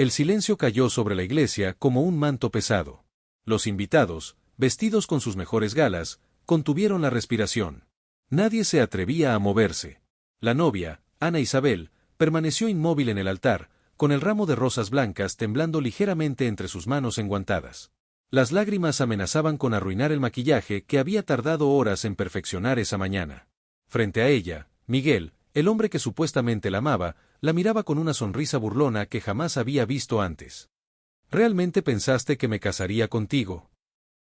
El silencio cayó sobre la iglesia como un manto pesado. Los invitados, vestidos con sus mejores galas, contuvieron la respiración. Nadie se atrevía a moverse. La novia, Ana Isabel, permaneció inmóvil en el altar, con el ramo de rosas blancas temblando ligeramente entre sus manos enguantadas. Las lágrimas amenazaban con arruinar el maquillaje que había tardado horas en perfeccionar esa mañana. Frente a ella, Miguel, el hombre que supuestamente la amaba, la miraba con una sonrisa burlona que jamás había visto antes. ¿Realmente pensaste que me casaría contigo?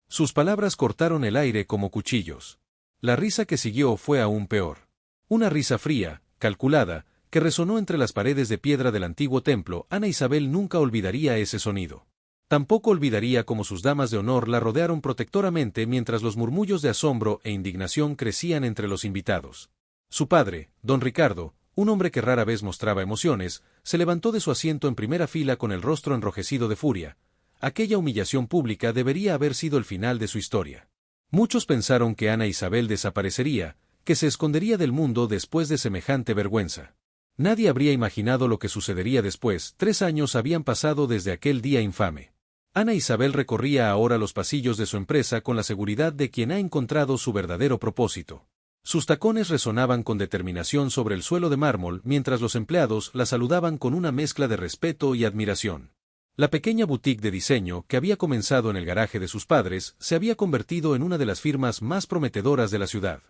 Sus palabras cortaron el aire como cuchillos. La risa que siguió fue aún peor. Una risa fría, calculada, que resonó entre las paredes de piedra del antiguo templo. Ana Isabel nunca olvidaría ese sonido. Tampoco olvidaría cómo sus damas de honor la rodearon protectoramente mientras los murmullos de asombro e indignación crecían entre los invitados. Su padre, don Ricardo, un hombre que rara vez mostraba emociones, se levantó de su asiento en primera fila con el rostro enrojecido de furia. Aquella humillación pública debería haber sido el final de su historia. Muchos pensaron que Ana Isabel desaparecería, que se escondería del mundo después de semejante vergüenza. Nadie habría imaginado lo que sucedería después. 3 años habían pasado desde aquel día infame. Ana Isabel recorría ahora los pasillos de su empresa con la seguridad de quien ha encontrado su verdadero propósito. Sus tacones resonaban con determinación sobre el suelo de mármol mientras los empleados la saludaban con una mezcla de respeto y admiración. La pequeña boutique de diseño que había comenzado en el garaje de sus padres se había convertido en una de las firmas más prometedoras de la ciudad.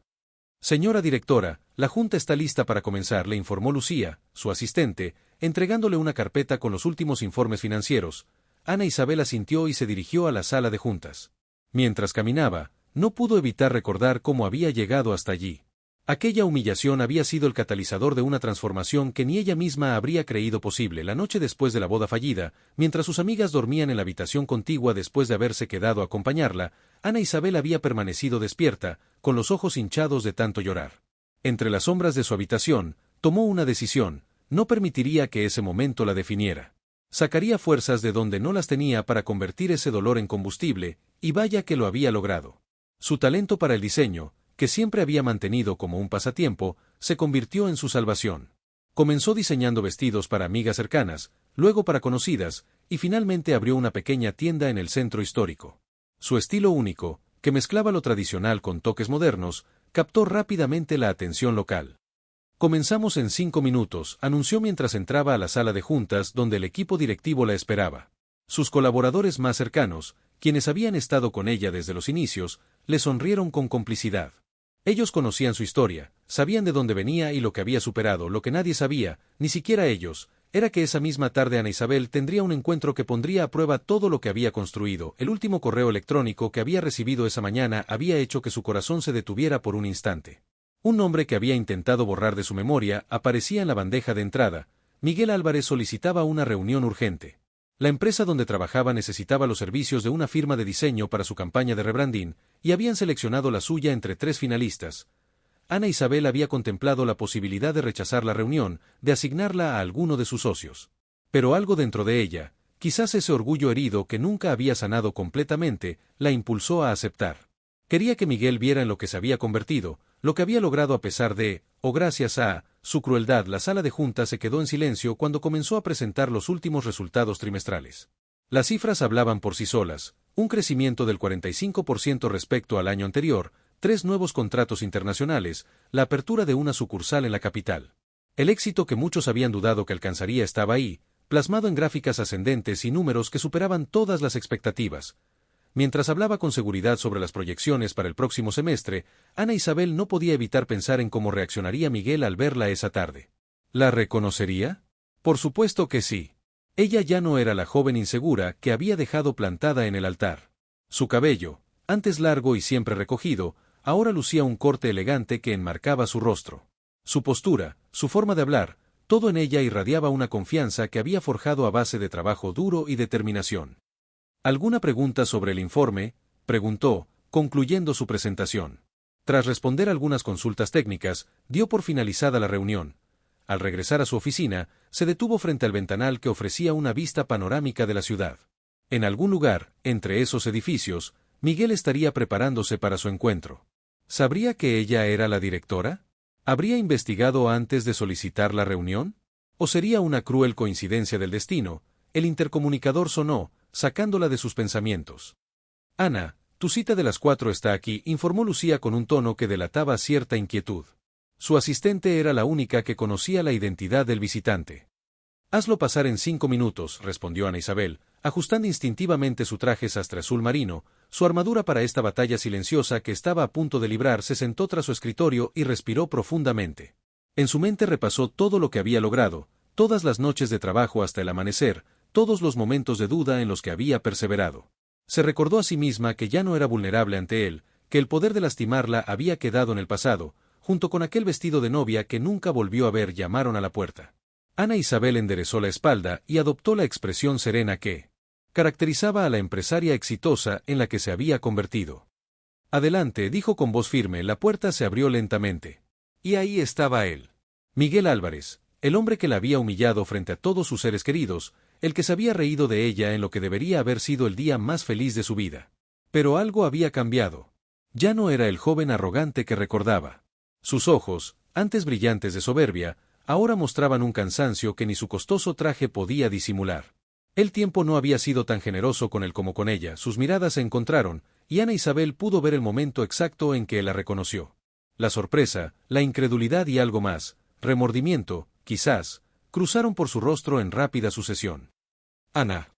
Señora directora, la junta está lista para comenzar, le informó Lucía, su asistente, entregándole una carpeta con los últimos informes financieros. Ana Isabel asintió y se dirigió a la sala de juntas. Mientras caminaba, no pudo evitar recordar cómo había llegado hasta allí. Aquella humillación había sido el catalizador de una transformación que ni ella misma habría creído posible. La noche después de la boda fallida, mientras sus amigas dormían en la habitación contigua después de haberse quedado a acompañarla, Ana Isabel había permanecido despierta, con los ojos hinchados de tanto llorar. Entre las sombras de su habitación, tomó una decisión: no permitiría que ese momento la definiera. Sacaría fuerzas de donde no las tenía para convertir ese dolor en combustible, y vaya que lo había logrado. Su talento para el diseño, que siempre había mantenido como un pasatiempo, se convirtió en su salvación. Comenzó diseñando vestidos para amigas cercanas, luego para conocidas, y finalmente abrió una pequeña tienda en el centro histórico. Su estilo único, que mezclaba lo tradicional con toques modernos, captó rápidamente la atención local. Comenzamos en 5 minutos, anunció mientras entraba a la sala de juntas donde el equipo directivo la esperaba. Sus colaboradores más cercanos, quienes habían estado con ella desde los inicios, le sonrieron con complicidad. Ellos conocían su historia, sabían de dónde venía y lo que había superado. Lo que nadie sabía, ni siquiera ellos, era que esa misma tarde Ana Isabel tendría un encuentro que pondría a prueba todo lo que había construido. El último correo electrónico que había recibido esa mañana había hecho que su corazón se detuviera por un instante. Un nombre que había intentado borrar de su memoria aparecía en la bandeja de entrada. Miguel Álvarez solicitaba una reunión urgente. La empresa donde trabajaba necesitaba los servicios de una firma de diseño para su campaña de rebranding, y habían seleccionado la suya entre 3 finalistas. Ana Isabel había contemplado la posibilidad de rechazar la reunión, de asignarla a alguno de sus socios. Pero algo dentro de ella, quizás ese orgullo herido que nunca había sanado completamente, la impulsó a aceptar. Quería que Miguel viera en lo que se había convertido, lo que había logrado a pesar de, o gracias a, su crueldad. La sala de juntas se quedó en silencio cuando comenzó a presentar los últimos resultados trimestrales. Las cifras hablaban por sí solas: un crecimiento del 45% respecto al año anterior, 3 nuevos contratos internacionales, la apertura de una sucursal en la capital. El éxito que muchos habían dudado que alcanzaría estaba ahí, plasmado en gráficas ascendentes y números que superaban todas las expectativas. Mientras hablaba con seguridad sobre las proyecciones para el próximo semestre, Ana Isabel no podía evitar pensar en cómo reaccionaría Miguel al verla esa tarde. ¿La reconocería? Por supuesto que sí. Ella ya no era la joven insegura que había dejado plantada en el altar. Su cabello, antes largo y siempre recogido, ahora lucía un corte elegante que enmarcaba su rostro. Su postura, su forma de hablar, todo en ella irradiaba una confianza que había forjado a base de trabajo duro y determinación. ¿Alguna pregunta sobre el informe?, preguntó, concluyendo su presentación. Tras responder algunas consultas técnicas, dio por finalizada la reunión. Al regresar a su oficina, se detuvo frente al ventanal que ofrecía una vista panorámica de la ciudad. En algún lugar, entre esos edificios, Miguel estaría preparándose para su encuentro. ¿Sabría que ella era la directora? ¿Habría investigado antes de solicitar la reunión? ¿O sería una cruel coincidencia del destino, el intercomunicador sonó, sacándola de sus pensamientos. Ana, tu cita de las 4 está aquí, informó Lucía con un tono que delataba cierta inquietud. Su asistente era la única que conocía la identidad del visitante. Hazlo pasar en 5 minutos, respondió Ana Isabel, ajustando instintivamente su traje sastre azul marino, su armadura para esta batalla silenciosa que estaba a punto de librar. Se sentó tras su escritorio y respiró profundamente. En su mente repasó todo lo que había logrado, todas las noches de trabajo hasta el amanecer, todos los momentos de duda en los que había perseverado. Se recordó a sí misma que ya no era vulnerable ante él, que el poder de lastimarla había quedado en el pasado, junto con aquel vestido de novia que nunca volvió a ver. Llamaron a la puerta. Ana Isabel enderezó la espalda y adoptó la expresión serena que caracterizaba a la empresaria exitosa en la que se había convertido. Adelante, dijo con voz firme. La puerta se abrió lentamente. Y ahí estaba él. Miguel Álvarez, el hombre que la había humillado frente a todos sus seres queridos, el que se había reído de ella en lo que debería haber sido el día más feliz de su vida. Pero algo había cambiado. Ya no era el joven arrogante que recordaba. Sus ojos, antes brillantes de soberbia, ahora mostraban un cansancio que ni su costoso traje podía disimular. El tiempo no había sido tan generoso con él como con ella. Sus miradas se encontraron, y Ana Isabel pudo ver el momento exacto en que la reconoció. La sorpresa, la incredulidad y algo más, remordimiento, quizás, cruzaron por su rostro en rápida sucesión. Ana,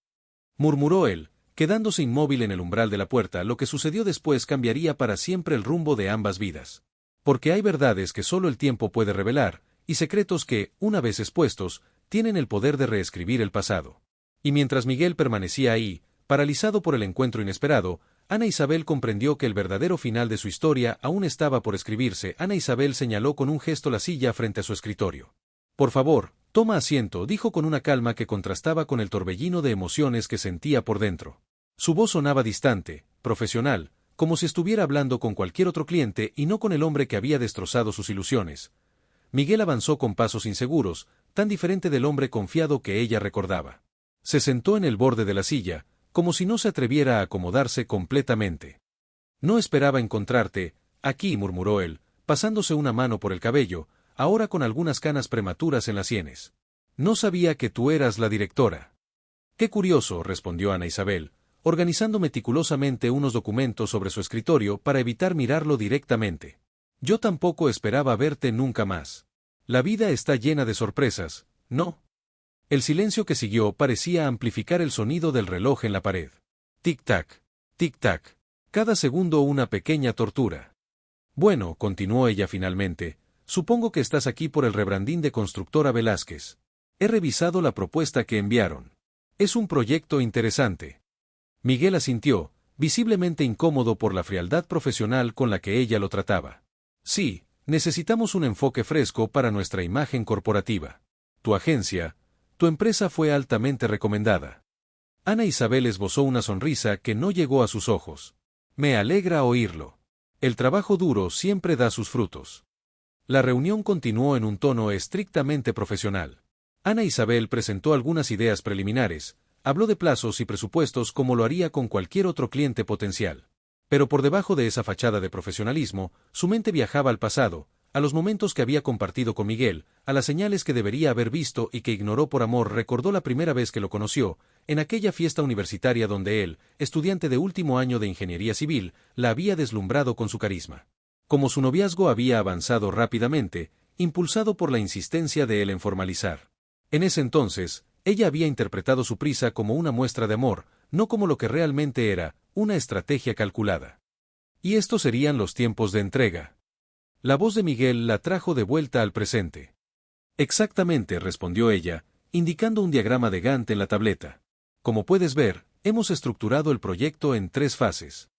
murmuró él, quedándose inmóvil en el umbral de la puerta. Lo que sucedió después cambiaría para siempre el rumbo de ambas vidas. Porque hay verdades que solo el tiempo puede revelar, y secretos que, una vez expuestos, tienen el poder de reescribir el pasado. Y mientras Miguel permanecía ahí, paralizado por el encuentro inesperado, Ana Isabel comprendió que el verdadero final de su historia aún estaba por escribirse. Ana Isabel señaló con un gesto la silla frente a su escritorio. Por favor, toma asiento, dijo con una calma que contrastaba con el torbellino de emociones que sentía por dentro. Su voz sonaba distante, profesional, como si estuviera hablando con cualquier otro cliente y no con el hombre que había destrozado sus ilusiones. Miguel avanzó con pasos inseguros, tan diferente del hombre confiado que ella recordaba. Se sentó en el borde de la silla, como si no se atreviera a acomodarse completamente. No esperaba encontrarte aquí, murmuró él, pasándose una mano por el cabello, ahora con algunas canas prematuras en las sienes. No sabía que tú eras la directora. Qué curioso, respondió Ana Isabel, organizando meticulosamente unos documentos sobre su escritorio para evitar mirarlo directamente. Yo tampoco esperaba verte nunca más. La vida está llena de sorpresas, ¿no? El silencio que siguió parecía amplificar el sonido del reloj en la pared. Tic-tac, tic-tac. Cada segundo una pequeña tortura. Bueno, continuó ella finalmente, supongo que estás aquí por el rebranding de Constructora Velázquez. He revisado la propuesta que enviaron. Es un proyecto interesante. Miguel asintió, visiblemente incómodo por la frialdad profesional con la que ella lo trataba. Sí, necesitamos un enfoque fresco para nuestra imagen corporativa. Tu agencia, tu empresa fue altamente recomendada. Ana Isabel esbozó una sonrisa que no llegó a sus ojos. Me alegra oírlo. El trabajo duro siempre da sus frutos. La reunión continuó en un tono estrictamente profesional. Ana Isabel presentó algunas ideas preliminares, habló de plazos y presupuestos como lo haría con cualquier otro cliente potencial. Pero por debajo de esa fachada de profesionalismo, su mente viajaba al pasado, a los momentos que había compartido con Miguel, a las señales que debería haber visto y que ignoró por amor. Recordó la primera vez que lo conoció, en aquella fiesta universitaria donde él, estudiante de último año de ingeniería civil, la había deslumbrado con su carisma. Como su noviazgo había avanzado rápidamente, impulsado por la insistencia de él en formalizar. En ese entonces, ella había interpretado su prisa como una muestra de amor, no como lo que realmente era, una estrategia calculada. Y estos serían los tiempos de entrega. La voz de Miguel la trajo de vuelta al presente. Exactamente, respondió ella, indicando un diagrama de Gantt en la tableta. Como puedes ver, hemos estructurado el proyecto en 3 fases.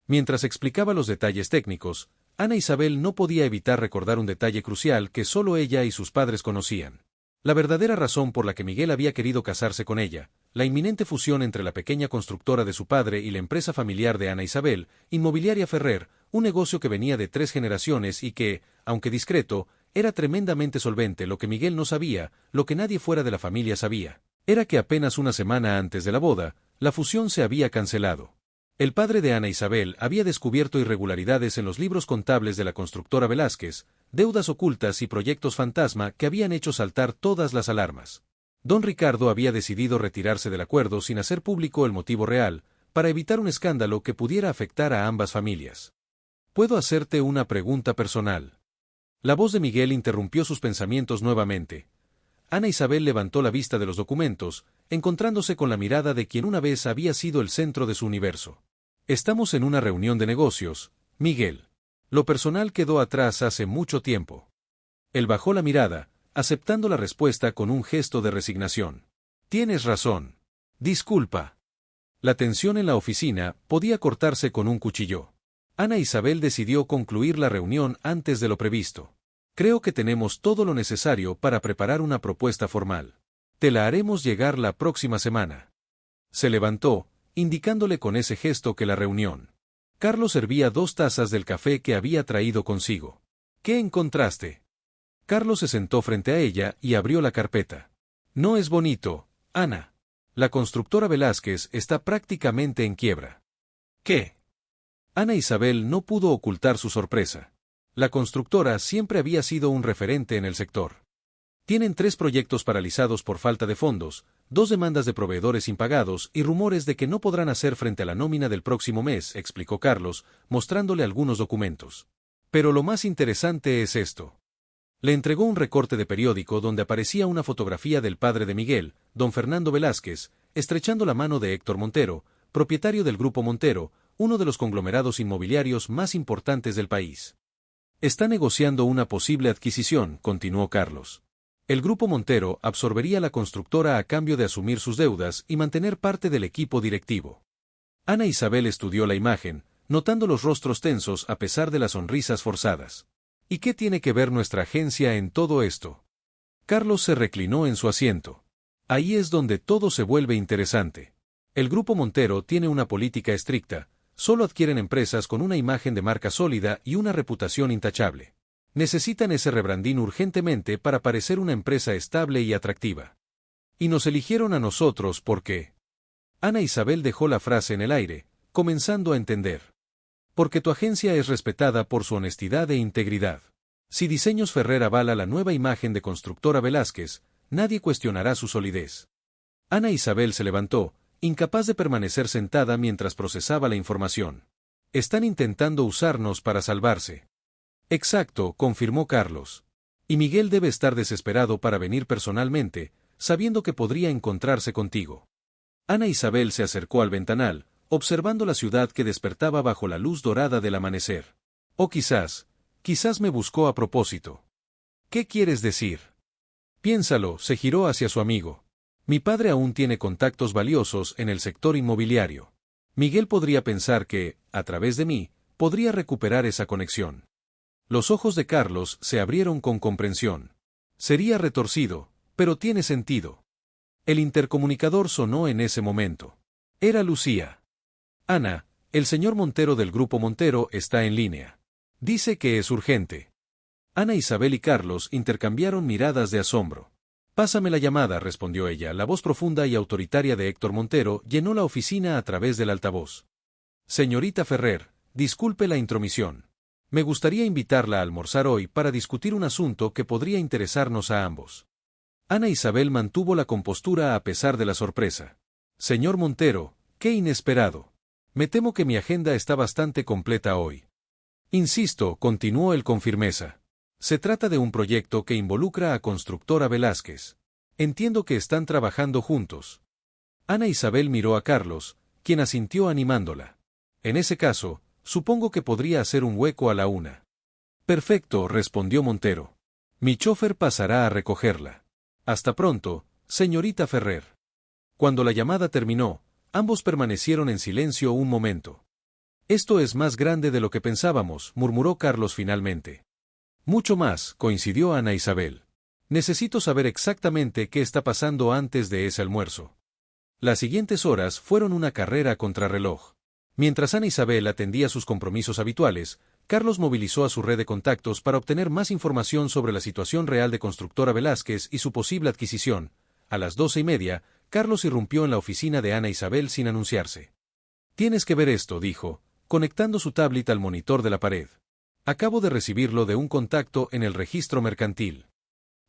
Mientras explicaba los detalles técnicos, Ana Isabel no podía evitar recordar un detalle crucial que solo ella y sus padres conocían. La verdadera razón por la que Miguel había querido casarse con ella, la inminente fusión entre la pequeña constructora de su padre y la empresa familiar de Ana Isabel, Inmobiliaria Ferrer, un negocio que venía de 3 generaciones y que, aunque discreto, era tremendamente solvente. Lo que Miguel no sabía, lo que nadie fuera de la familia sabía, era que apenas una semana antes de la boda, la fusión se había cancelado. El padre de Ana Isabel había descubierto irregularidades en los libros contables de la constructora Velázquez, deudas ocultas y proyectos fantasma que habían hecho saltar todas las alarmas. Don Ricardo había decidido retirarse del acuerdo sin hacer público el motivo real, para evitar un escándalo que pudiera afectar a ambas familias. ¿Puedo hacerte una pregunta personal? La voz de Miguel interrumpió sus pensamientos nuevamente. Ana Isabel levantó la vista de los documentos, encontrándose con la mirada de quien una vez había sido el centro de su universo. Estamos en una reunión de negocios, Miguel. Lo personal quedó atrás hace mucho tiempo. Él bajó la mirada, aceptando la respuesta con un gesto de resignación. Tienes razón. Disculpa. La tensión en la oficina podía cortarse con un cuchillo. Ana Isabel decidió concluir la reunión antes de lo previsto. Creo que tenemos todo lo necesario para preparar una propuesta formal. Te la haremos llegar la próxima semana. Se levantó, indicándole con ese gesto que la reunión. Carlos servía 2 tazas del café que había traído consigo. ¿Qué encontraste? Carlos se sentó frente a ella y abrió la carpeta. No es bonito, Ana. La constructora Velázquez está prácticamente en quiebra. ¿Qué? Ana Isabel no pudo ocultar su sorpresa. La constructora siempre había sido un referente en el sector. Tienen 3 proyectos paralizados por falta de fondos, 2 demandas de proveedores impagados y rumores de que no podrán hacer frente a la nómina del próximo mes, explicó Carlos, mostrándole algunos documentos. Pero lo más interesante es esto. Le entregó un recorte de periódico donde aparecía una fotografía del padre de Miguel, don Fernando Velázquez, estrechando la mano de Héctor Montero, propietario del Grupo Montero, uno de los conglomerados inmobiliarios más importantes del país. Está negociando una posible adquisición, continuó Carlos. El Grupo Montero absorbería la constructora a cambio de asumir sus deudas y mantener parte del equipo directivo. Ana Isabel estudió la imagen, notando los rostros tensos a pesar de las sonrisas forzadas. ¿Y qué tiene que ver nuestra agencia en todo esto? Carlos se reclinó en su asiento. Ahí es donde todo se vuelve interesante. El Grupo Montero tiene una política estricta, solo adquieren empresas con una imagen de marca sólida y una reputación intachable. Necesitan ese rebranding urgentemente para parecer una empresa estable y atractiva. Y nos eligieron a nosotros porque... Ana Isabel dejó la frase en el aire, comenzando a entender. Porque tu agencia es respetada por su honestidad e integridad. Si Diseños Ferrer avala la nueva imagen de constructora Velázquez, nadie cuestionará su solidez. Ana Isabel se levantó, incapaz de permanecer sentada mientras procesaba la información. Están intentando usarnos para salvarse. Exacto, confirmó Carlos. Y Miguel debe estar desesperado para venir personalmente, sabiendo que podría encontrarse contigo. Ana Isabel se acercó al ventanal, observando la ciudad que despertaba bajo la luz dorada del amanecer. O quizás me buscó a propósito. ¿Qué quieres decir? Piénsalo, se giró hacia su amigo. Mi padre aún tiene contactos valiosos en el sector inmobiliario. Miguel podría pensar que, a través de mí, podría recuperar esa conexión. Los ojos de Carlos se abrieron con comprensión. Sería retorcido, pero tiene sentido. El intercomunicador sonó en ese momento. Era Lucía. Ana, el señor Montero del Grupo Montero está en línea. Dice que es urgente. Ana Isabel y Carlos intercambiaron miradas de asombro. Pásame la llamada, respondió ella. La voz profunda y autoritaria de Héctor Montero llenó la oficina a través del altavoz. Señorita Ferrer, disculpe la intromisión. Me gustaría invitarla a almorzar hoy para discutir un asunto que podría interesarnos a ambos. Ana Isabel mantuvo la compostura a pesar de la sorpresa. Señor Montero, qué inesperado. Me temo que mi agenda está bastante completa hoy. Insisto, continuó él con firmeza. Se trata de un proyecto que involucra a Constructora Velázquez. Entiendo que están trabajando juntos. Ana Isabel miró a Carlos, quien asintió animándola. En ese caso, supongo que podría hacer un hueco a la 1. Perfecto, respondió Montero. Mi chofer pasará a recogerla. Hasta pronto, señorita Ferrer. Cuando la llamada terminó, ambos permanecieron en silencio un momento. Esto es más grande de lo que pensábamos, murmuró Carlos finalmente. Mucho más, coincidió Ana Isabel. Necesito saber exactamente qué está pasando antes de ese almuerzo. Las siguientes horas fueron una carrera contrarreloj. Mientras Ana Isabel atendía sus compromisos habituales, Carlos movilizó a su red de contactos para obtener más información sobre la situación real de Constructora Velázquez y su posible adquisición. A las 12:30, Carlos irrumpió en la oficina de Ana Isabel sin anunciarse. Tienes que ver esto, dijo, conectando su tablet al monitor de la pared. Acabo de recibirlo de un contacto en el registro mercantil.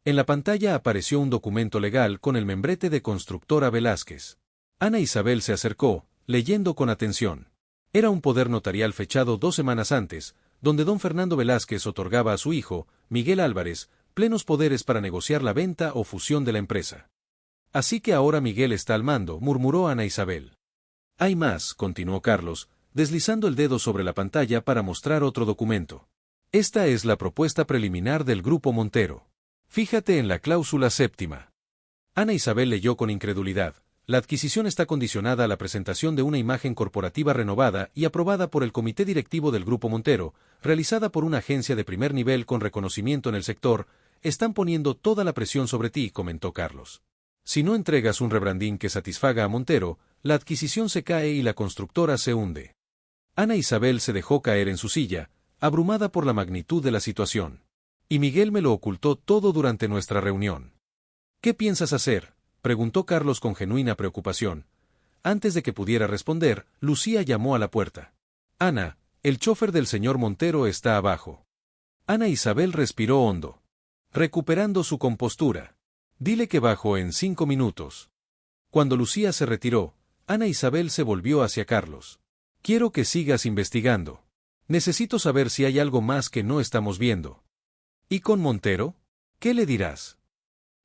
En la pantalla apareció un documento legal con el membrete de Constructora Velázquez. Ana Isabel se acercó, leyendo con atención. Era un poder notarial fechado 2 semanas antes, donde don Fernando Velázquez otorgaba a su hijo, Miguel Álvarez, plenos poderes para negociar la venta o fusión de la empresa. Así que ahora Miguel está al mando, murmuró Ana Isabel. Hay más, continuó Carlos, deslizando el dedo sobre la pantalla para mostrar otro documento. Esta es la propuesta preliminar del Grupo Montero. Fíjate en la cláusula séptima. Ana Isabel leyó con incredulidad. La adquisición está condicionada a la presentación de una imagen corporativa renovada y aprobada por el Comité Directivo del Grupo Montero, realizada por una agencia de primer nivel con reconocimiento en el sector. Están poniendo toda la presión sobre ti, comentó Carlos. Si no entregas un rebranding que satisfaga a Montero, la adquisición se cae y la constructora se hunde. Ana Isabel se dejó caer en su silla, abrumada por la magnitud de la situación. Y Miguel me lo ocultó todo durante nuestra reunión. ¿Qué piensas hacer?, preguntó Carlos con genuina preocupación. Antes de que pudiera responder, Lucía llamó a la puerta. Ana, el chofer del señor Montero está abajo. Ana Isabel respiró hondo, recuperando su compostura. Dile que bajo en 5 minutos. Cuando Lucía se retiró, Ana Isabel se volvió hacia Carlos. Quiero que sigas investigando. Necesito saber si hay algo más que no estamos viendo. ¿Y con Montero? ¿Qué le dirás?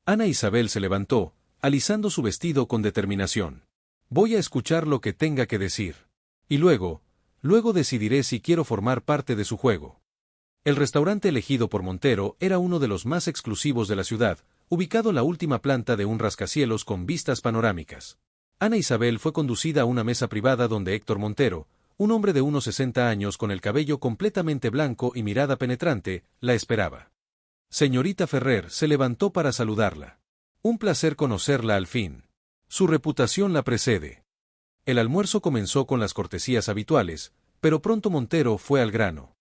Ana Isabel se levantó, alisando su vestido con determinación. Voy a escuchar lo que tenga que decir. Y luego decidiré si quiero formar parte de su juego. El restaurante elegido por Montero era uno de los más exclusivos de la ciudad, ubicado en la última planta de un rascacielos con vistas panorámicas. Ana Isabel fue conducida a una mesa privada donde Héctor Montero, un hombre de unos 60 años con el cabello completamente blanco y mirada penetrante, la esperaba. Señorita Ferrer se levantó para saludarla. Un placer conocerla al fin. Su reputación la precede. El almuerzo comenzó con las cortesías habituales, pero pronto Montero fue al grano.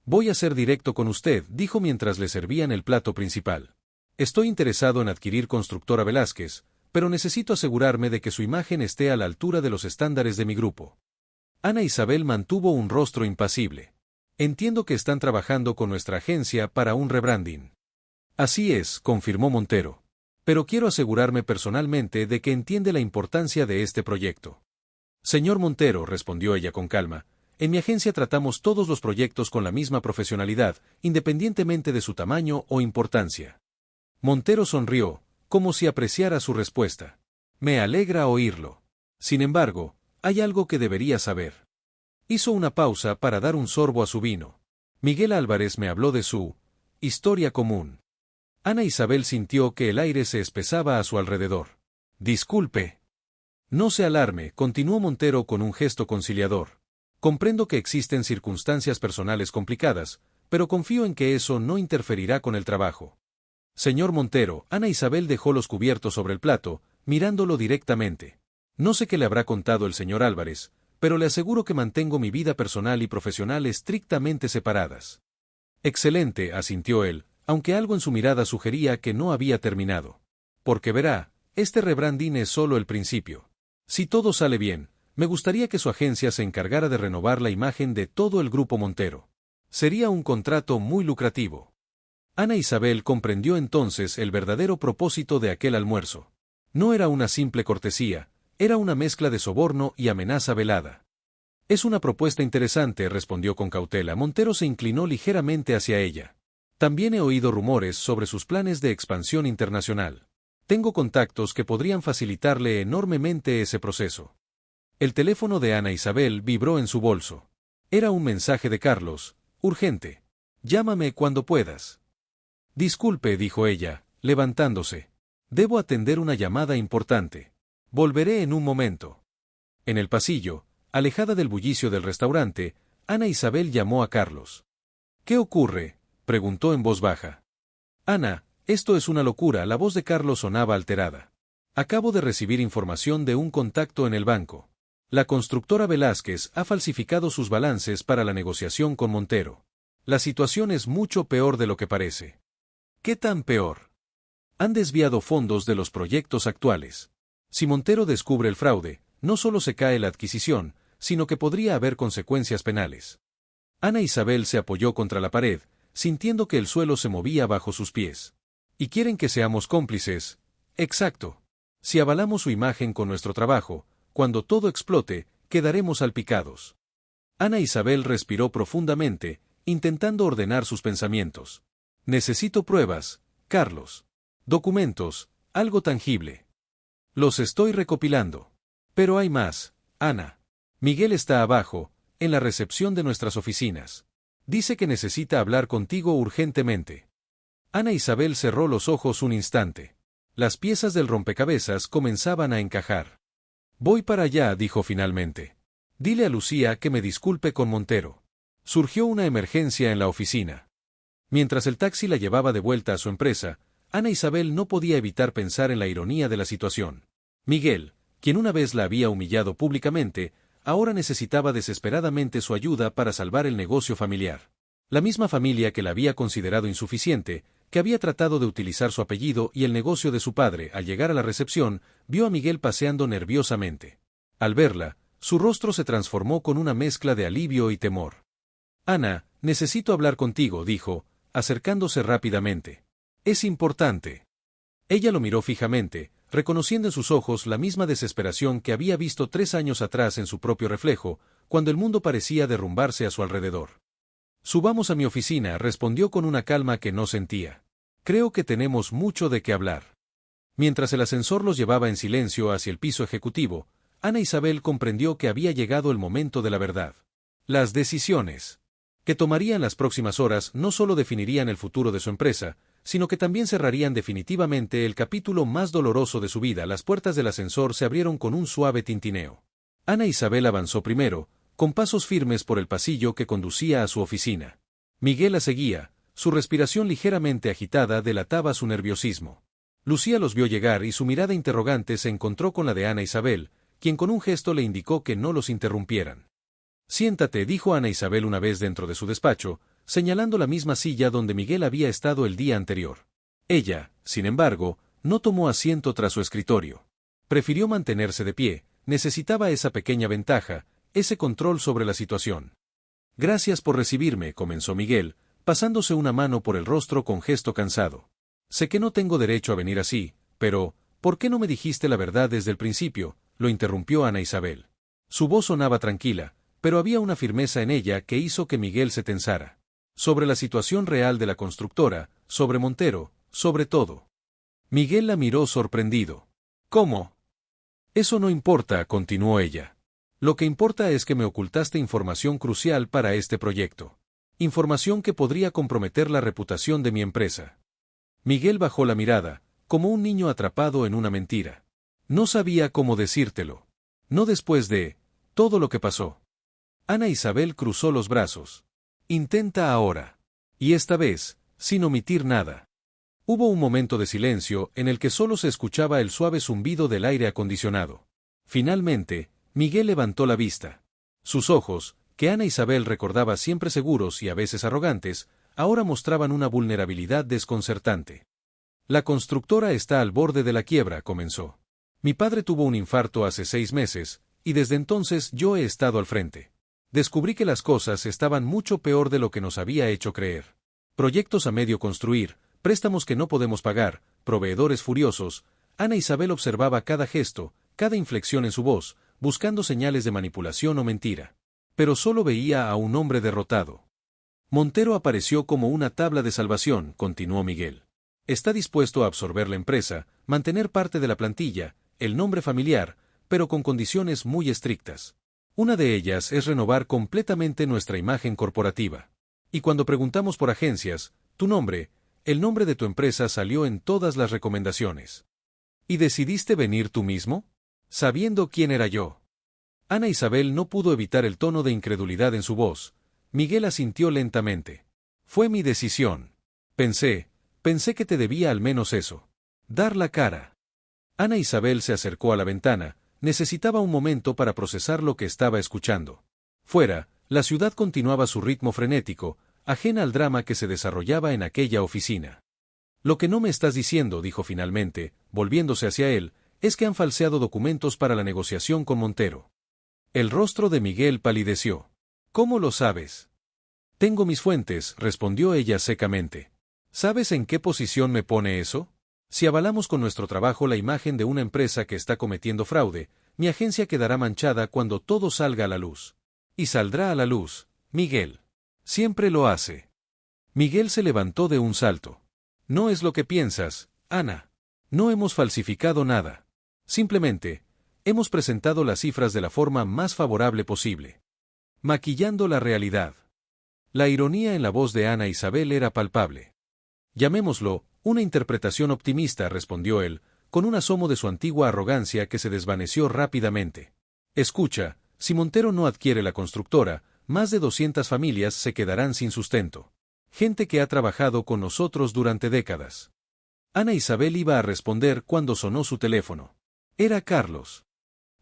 Voy a ser directo con usted, dijo mientras le servían el plato principal. Estoy interesado en adquirir Constructora Velázquez, pero necesito asegurarme de que su imagen esté a la altura de los estándares de mi grupo. Ana Isabel mantuvo un rostro impasible. Entiendo que están trabajando con nuestra agencia para un rebranding. Así es, confirmó Montero. Pero quiero asegurarme personalmente de que entiende la importancia de este proyecto. Señor Montero, respondió ella con calma, en mi agencia tratamos todos los proyectos con la misma profesionalidad, independientemente de su tamaño o importancia. Montero sonrió, como si apreciara su respuesta. Me alegra oírlo. Sin embargo, hay algo que debería saber. Hizo una pausa para dar un sorbo a su vino. Miguel Álvarez me habló de su historia común. Ana Isabel sintió que el aire se espesaba a su alrededor. Disculpe. No se alarme, continuó Montero con un gesto conciliador. Comprendo que existen circunstancias personales complicadas, pero confío en que eso no interferirá con el trabajo. Señor Montero, Ana Isabel dejó los cubiertos sobre el plato, mirándolo directamente. No sé qué le habrá contado el señor Álvarez, pero le aseguro que mantengo mi vida personal y profesional estrictamente separadas. Excelente, asintió él, aunque algo en su mirada sugería que no había terminado. Porque verá, este rebranding es solo el principio. Si todo sale bien, me gustaría que su agencia se encargara de renovar la imagen de todo el Grupo Montero. Sería un contrato muy lucrativo. Ana Isabel comprendió entonces el verdadero propósito de aquel almuerzo. No era una simple cortesía, era una mezcla de soborno y amenaza velada. Es una propuesta interesante, respondió con cautela. Montero se inclinó ligeramente hacia ella. También he oído rumores sobre sus planes de expansión internacional. Tengo contactos que podrían facilitarle enormemente ese proceso. El teléfono de Ana Isabel vibró en su bolso. Era un mensaje de Carlos, urgente. Llámame cuando puedas. Disculpe, dijo ella, levantándose. Debo atender una llamada importante. Volveré en un momento. En el pasillo, alejada del bullicio del restaurante, Ana Isabel llamó a Carlos. ¿Qué ocurre?, preguntó en voz baja. Ana, esto es una locura, la voz de Carlos sonaba alterada. Acabo de recibir información de un contacto en el banco. La constructora Velázquez ha falsificado sus balances para la negociación con Montero. La situación es mucho peor de lo que parece. ¿Qué tan peor? Han desviado fondos de los proyectos actuales. Si Montero descubre el fraude, no solo se cae la adquisición, sino que podría haber consecuencias penales. Ana Isabel se apoyó contra la pared, sintiendo que el suelo se movía bajo sus pies. Y quieren que seamos cómplices. Exacto. Si avalamos su imagen con nuestro trabajo, cuando todo explote, quedaremos salpicados. Ana Isabel respiró profundamente, intentando ordenar sus pensamientos. Necesito pruebas, Carlos. Documentos, algo tangible. Los estoy recopilando. Pero hay más, Ana. Miguel está abajo, en la recepción de nuestras oficinas. Dice que necesita hablar contigo urgentemente. Ana Isabel cerró los ojos un instante. Las piezas del rompecabezas comenzaban a encajar. Voy para allá, dijo finalmente. Dile a Lucía que me disculpe con Montero. Surgió una emergencia en la oficina. Mientras el taxi la llevaba de vuelta a su empresa, Ana Isabel no podía evitar pensar en la ironía de la situación. Miguel, quien una vez la había humillado públicamente, ahora necesitaba desesperadamente su ayuda para salvar el negocio familiar. La misma familia que la había considerado insuficiente, que había tratado de utilizar su apellido y el negocio de su padre, al llegar a la recepción, vio a Miguel paseando nerviosamente. Al verla, su rostro se transformó con una mezcla de alivio y temor. Ana, necesito hablar contigo, dijo, acercándose rápidamente. Es importante. Ella lo miró fijamente, reconociendo en sus ojos la misma desesperación que había visto 3 años atrás en su propio reflejo, cuando el mundo parecía derrumbarse a su alrededor. Subamos a mi oficina, respondió con una calma que no sentía. Creo que tenemos mucho de qué hablar. Mientras el ascensor los llevaba en silencio hacia el piso ejecutivo, Ana Isabel comprendió que había llegado el momento de la verdad. Las decisiones que tomarían las próximas horas no solo definirían el futuro de su empresa, sino que también cerrarían definitivamente el capítulo más doloroso de su vida. Las puertas del ascensor se abrieron con un suave tintineo. Ana Isabel avanzó primero, con pasos firmes por el pasillo que conducía a su oficina. Miguel la seguía, su respiración ligeramente agitada delataba su nerviosismo. Lucía los vio llegar y su mirada interrogante se encontró con la de Ana Isabel, quien con un gesto le indicó que no los interrumpieran. Siéntate, dijo Ana Isabel una vez dentro de su despacho, señalando la misma silla donde Miguel había estado el día anterior. Ella, sin embargo, no tomó asiento tras su escritorio. Prefirió mantenerse de pie, necesitaba esa pequeña ventaja, ese control sobre la situación. Gracias por recibirme, comenzó Miguel, pasándose una mano por el rostro con gesto cansado. Sé que no tengo derecho a venir así, pero, ¿por qué no me dijiste la verdad desde el principio?, lo interrumpió Ana Isabel. Su voz sonaba tranquila, pero había una firmeza en ella que hizo que Miguel se tensara. Sobre la situación real de la constructora, sobre Montero, sobre todo. Miguel la miró sorprendido. ¿Cómo? Eso no importa, continuó ella. Lo que importa es que me ocultaste información crucial para este proyecto. Información que podría comprometer la reputación de mi empresa. Miguel bajó la mirada, como un niño atrapado en una mentira. No sabía cómo decírtelo. No después de todo lo que pasó. Ana Isabel cruzó los brazos. Intenta ahora. Y esta vez, sin omitir nada. Hubo un momento de silencio en el que solo se escuchaba el suave zumbido del aire acondicionado. Finalmente, Miguel levantó la vista. Sus ojos, que Ana Isabel recordaba siempre seguros y a veces arrogantes, ahora mostraban una vulnerabilidad desconcertante. La constructora está al borde de la quiebra, comenzó. Mi padre tuvo un infarto hace 6 meses, y desde entonces yo he estado al frente. Descubrí que las cosas estaban mucho peor de lo que nos había hecho creer. Proyectos a medio construir, préstamos que no podemos pagar, proveedores furiosos. Ana Isabel observaba cada gesto, cada inflexión en su voz, buscando señales de manipulación o mentira. Pero solo veía a un hombre derrotado. Montero apareció como una tabla de salvación, continuó Miguel. Está dispuesto a absorber la empresa, mantener parte de la plantilla, el nombre familiar, pero con condiciones muy estrictas. Una de ellas es renovar completamente nuestra imagen corporativa. Y cuando preguntamos por agencias, tu nombre, el nombre de tu empresa salió en todas las recomendaciones. ¿Y decidiste venir tú mismo? Sabiendo quién era yo. Ana Isabel no pudo evitar el tono de incredulidad en su voz. Miguel asintió lentamente. Fue mi decisión. Pensé que te debía al menos eso. Dar la cara. Ana Isabel se acercó a la ventana, necesitaba un momento para procesar lo que estaba escuchando. Fuera, la ciudad continuaba su ritmo frenético, ajena al drama que se desarrollaba en aquella oficina. Lo que no me estás diciendo, dijo finalmente, volviéndose hacia él, es que han falseado documentos para la negociación con Montero. El rostro de Miguel palideció. ¿Cómo lo sabes? Tengo mis fuentes, respondió ella secamente. ¿Sabes en qué posición me pone eso? Si avalamos con nuestro trabajo la imagen de una empresa que está cometiendo fraude, mi agencia quedará manchada cuando todo salga a la luz. Y saldrá a la luz, Miguel. Siempre lo hace. Miguel se levantó de un salto. No es lo que piensas, Ana. No hemos falsificado nada. Simplemente, hemos presentado las cifras de la forma más favorable posible. Maquillando la realidad. La ironía en la voz de Ana Isabel era palpable. Llamémoslo, una interpretación optimista, respondió él, con un asomo de su antigua arrogancia que se desvaneció rápidamente. Escucha, si Montero no adquiere la constructora, más de 200 familias se quedarán sin sustento. Gente que ha trabajado con nosotros durante décadas. Ana Isabel iba a responder cuando sonó su teléfono. Era Carlos.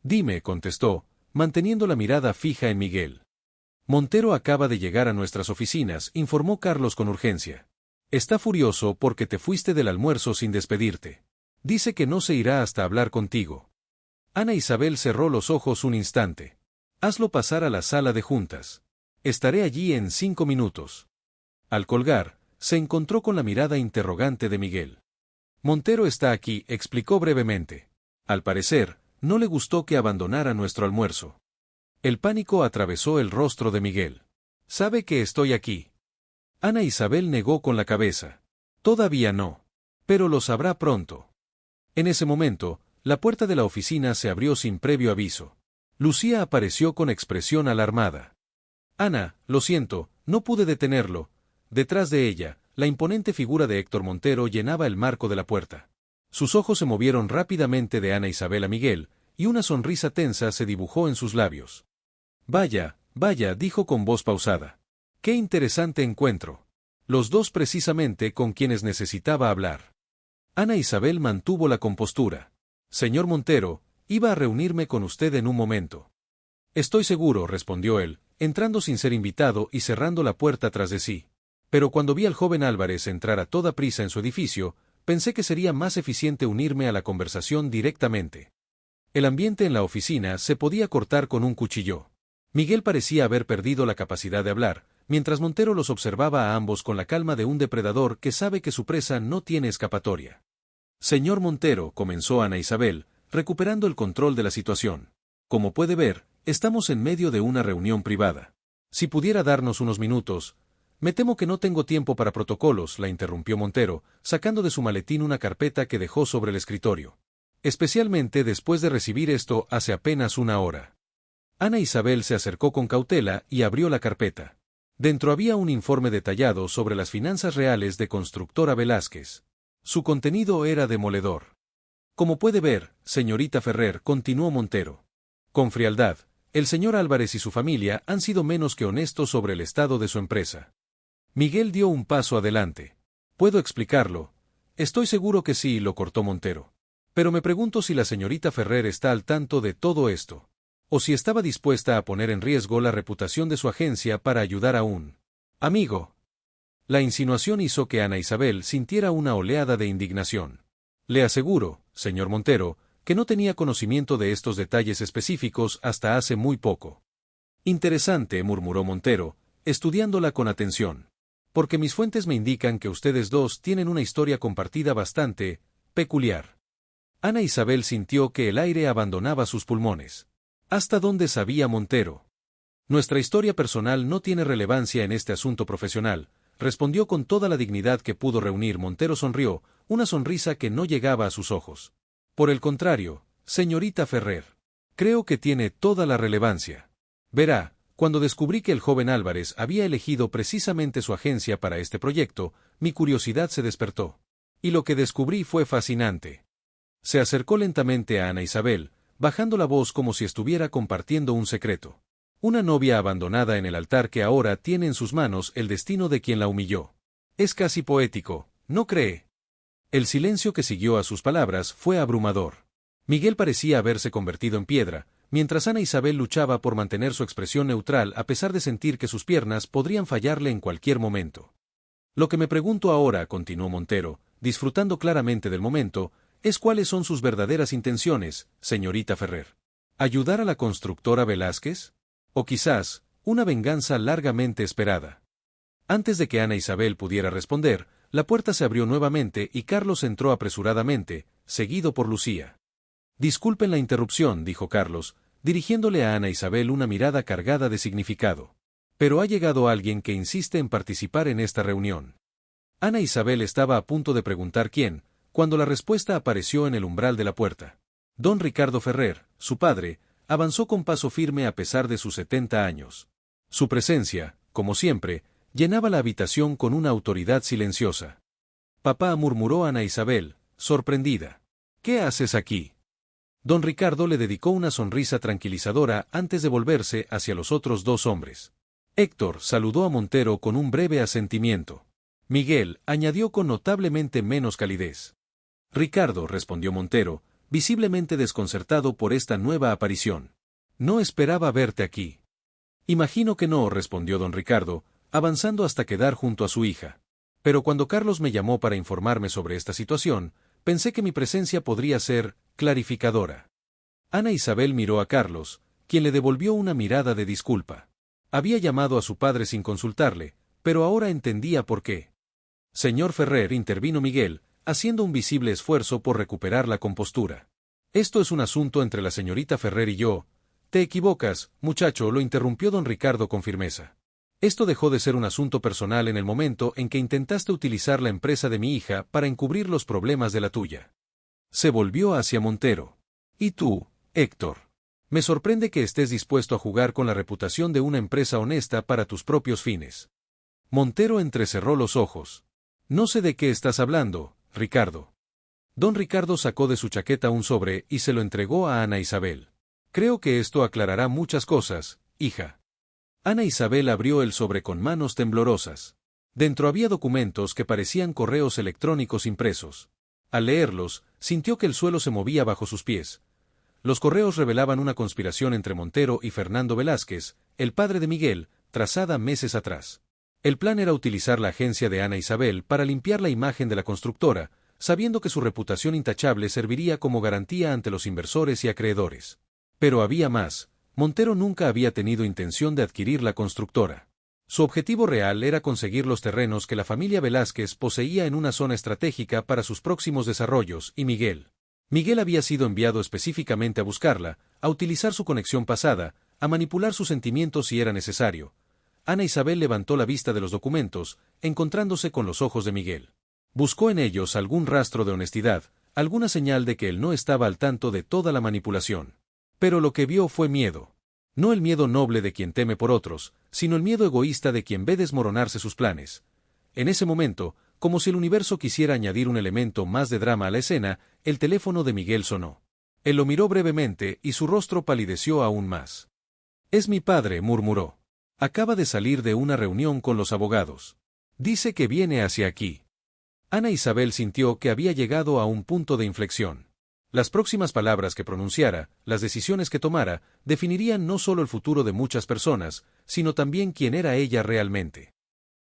Dime, contestó, manteniendo la mirada fija en Miguel. Montero acaba de llegar a nuestras oficinas, informó Carlos con urgencia. Está furioso porque te fuiste del almuerzo sin despedirte. Dice que no se irá hasta hablar contigo. Ana Isabel cerró los ojos un instante. Hazlo pasar a la sala de juntas. Estaré allí en 5 minutos. Al colgar, se encontró con la mirada interrogante de Miguel. Montero está aquí, explicó brevemente. Al parecer, no le gustó que abandonara nuestro almuerzo. El pánico atravesó el rostro de Miguel. ¿Sabe que estoy aquí? Ana Isabel negó con la cabeza. Todavía no. Pero lo sabrá pronto. En ese momento, la puerta de la oficina se abrió sin previo aviso. Lucía apareció con expresión alarmada. Ana, lo siento, no pude detenerlo. Detrás de ella, la imponente figura de Héctor Montero llenaba el marco de la puerta. Sus ojos se movieron rápidamente de Ana Isabel a Miguel, y una sonrisa tensa se dibujó en sus labios. Vaya, vaya, dijo con voz pausada. ¡Qué interesante encuentro! Los dos precisamente con quienes necesitaba hablar. Ana Isabel mantuvo la compostura. Señor Montero, iba a reunirme con usted en un momento. Estoy seguro, respondió él, entrando sin ser invitado y cerrando la puerta tras de sí. Pero cuando vi al joven Álvarez entrar a toda prisa en su edificio, pensé que sería más eficiente unirme a la conversación directamente. El ambiente en la oficina se podía cortar con un cuchillo. Miguel parecía haber perdido la capacidad de hablar, mientras Montero los observaba a ambos con la calma de un depredador que sabe que su presa no tiene escapatoria. Señor Montero, comenzó Ana Isabel, recuperando el control de la situación. Como puede ver, estamos en medio de una reunión privada. Si pudiera darnos unos minutos. Me temo que no tengo tiempo para protocolos, la interrumpió Montero, sacando de su maletín una carpeta que dejó sobre el escritorio. Especialmente después de recibir esto hace apenas una hora. Ana Isabel se acercó con cautela y abrió la carpeta. Dentro había un informe detallado sobre las finanzas reales de Constructora Velázquez. Su contenido era demoledor. Como puede ver, señorita Ferrer, continuó Montero. Con frialdad, el señor Álvarez y su familia han sido menos que honestos sobre el estado de su empresa. Miguel dio un paso adelante. ¿Puedo explicarlo? Estoy seguro que sí, lo cortó Montero. Pero me pregunto si la señorita Ferrer está al tanto de todo esto. O si estaba dispuesta a poner en riesgo la reputación de su agencia para ayudar a un amigo. La insinuación hizo que Ana Isabel sintiera una oleada de indignación. Le aseguro, señor Montero, que no tenía conocimiento de estos detalles específicos hasta hace muy poco. Interesante, murmuró Montero, estudiándola con atención. Porque mis fuentes me indican que ustedes dos tienen una historia compartida bastante peculiar. Ana Isabel sintió que el aire abandonaba sus pulmones. ¿Hasta dónde sabía Montero? Nuestra historia personal no tiene relevancia en este asunto profesional, respondió con toda la dignidad que pudo reunir. Montero sonrió, una sonrisa que no llegaba a sus ojos. Por el contrario, señorita Ferrer, creo que tiene toda la relevancia. Verá, cuando descubrí que el joven Álvarez había elegido precisamente su agencia para este proyecto, mi curiosidad se despertó. Y lo que descubrí fue fascinante. Se acercó lentamente a Ana Isabel, bajando la voz como si estuviera compartiendo un secreto. Una novia abandonada en el altar que ahora tiene en sus manos el destino de quien la humilló. Es casi poético, ¿no cree? El silencio que siguió a sus palabras fue abrumador. Miguel parecía haberse convertido en piedra, mientras Ana Isabel luchaba por mantener su expresión neutral a pesar de sentir que sus piernas podrían fallarle en cualquier momento. Lo que me pregunto ahora, continuó Montero, disfrutando claramente del momento, es cuáles son sus verdaderas intenciones, señorita Ferrer. ¿Ayudar a la constructora Velázquez? O quizás, una venganza largamente esperada. Antes de que Ana Isabel pudiera responder, La puerta se abrió nuevamente y Carlos entró apresuradamente, seguido por Lucía. Disculpen la interrupción, dijo Carlos, dirigiéndole a Ana Isabel una mirada cargada de significado. Pero ha llegado alguien que insiste en participar en esta reunión. Ana Isabel estaba a punto de preguntar quién, cuando la respuesta apareció en el umbral de la puerta. Don Ricardo Ferrer, su padre, avanzó con paso firme a pesar de sus 70 años. Su presencia, como siempre, llenaba la habitación con una autoridad silenciosa. Papá, murmuró Ana Isabel, sorprendida. ¿Qué haces aquí? Don Ricardo le dedicó una sonrisa tranquilizadora antes de volverse hacia los otros dos hombres. Héctor saludó a Montero con un breve asentimiento. Miguel añadió con notablemente menos calidez. Ricardo, respondió Montero, visiblemente desconcertado por esta nueva aparición. No esperaba verte aquí. Imagino que no, respondió don Ricardo, avanzando hasta quedar junto a su hija. Pero cuando Carlos me llamó para informarme sobre esta situación, pensé que mi presencia podría ser clarificadora. Ana Isabel miró a Carlos, quien le devolvió una mirada de disculpa. Había llamado a su padre sin consultarle, pero ahora entendía por qué. Señor Ferrer, intervino Miguel, haciendo un visible esfuerzo por recuperar la compostura. Esto es un asunto entre la señorita Ferrer y yo. Te equivocas, muchacho, lo interrumpió don Ricardo con firmeza. Esto dejó de ser un asunto personal en el momento en que intentaste utilizar la empresa de mi hija para encubrir los problemas de la tuya. Se volvió hacia Montero. ¿Y tú, Héctor? Me sorprende que estés dispuesto a jugar con la reputación de una empresa honesta para tus propios fines. Montero entrecerró los ojos. No sé de qué estás hablando, Ricardo. Don Ricardo sacó de su chaqueta un sobre y se lo entregó a Ana Isabel. Creo que esto aclarará muchas cosas, hija. Ana Isabel abrió el sobre con manos temblorosas. Dentro había documentos que parecían correos electrónicos impresos. Al leerlos, sintió que el suelo se movía bajo sus pies. Los correos revelaban una conspiración entre Montero y Fernando Velázquez, el padre de Miguel, trazada meses atrás. El plan era utilizar la agencia de Ana Isabel para limpiar la imagen de la constructora, sabiendo que su reputación intachable serviría como garantía ante los inversores y acreedores. Pero había más. Montero nunca había tenido intención de adquirir la constructora. Su objetivo real era conseguir los terrenos que la familia Velázquez poseía en una zona estratégica para sus próximos desarrollos, y Miguel. Miguel había sido enviado específicamente a buscarla, a utilizar su conexión pasada, a manipular sus sentimientos si era necesario. Ana Isabel levantó la vista de los documentos, encontrándose con los ojos de Miguel. Buscó en ellos algún rastro de honestidad, alguna señal de que él no estaba al tanto de toda la manipulación. Pero lo que vio fue miedo. No el miedo noble de quien teme por otros, sino el miedo egoísta de quien ve desmoronarse sus planes. En ese momento, como si el universo quisiera añadir un elemento más de drama a la escena, el teléfono de Miguel sonó. Él lo miró brevemente y su rostro palideció aún más. «Es mi padre», murmuró. «Acaba de salir de una reunión con los abogados. Dice que viene hacia aquí». Ana Isabel sintió que había llegado a un punto de inflexión. Las próximas palabras que pronunciara, las decisiones que tomara, definirían no solo el futuro de muchas personas, sino también quién era ella realmente.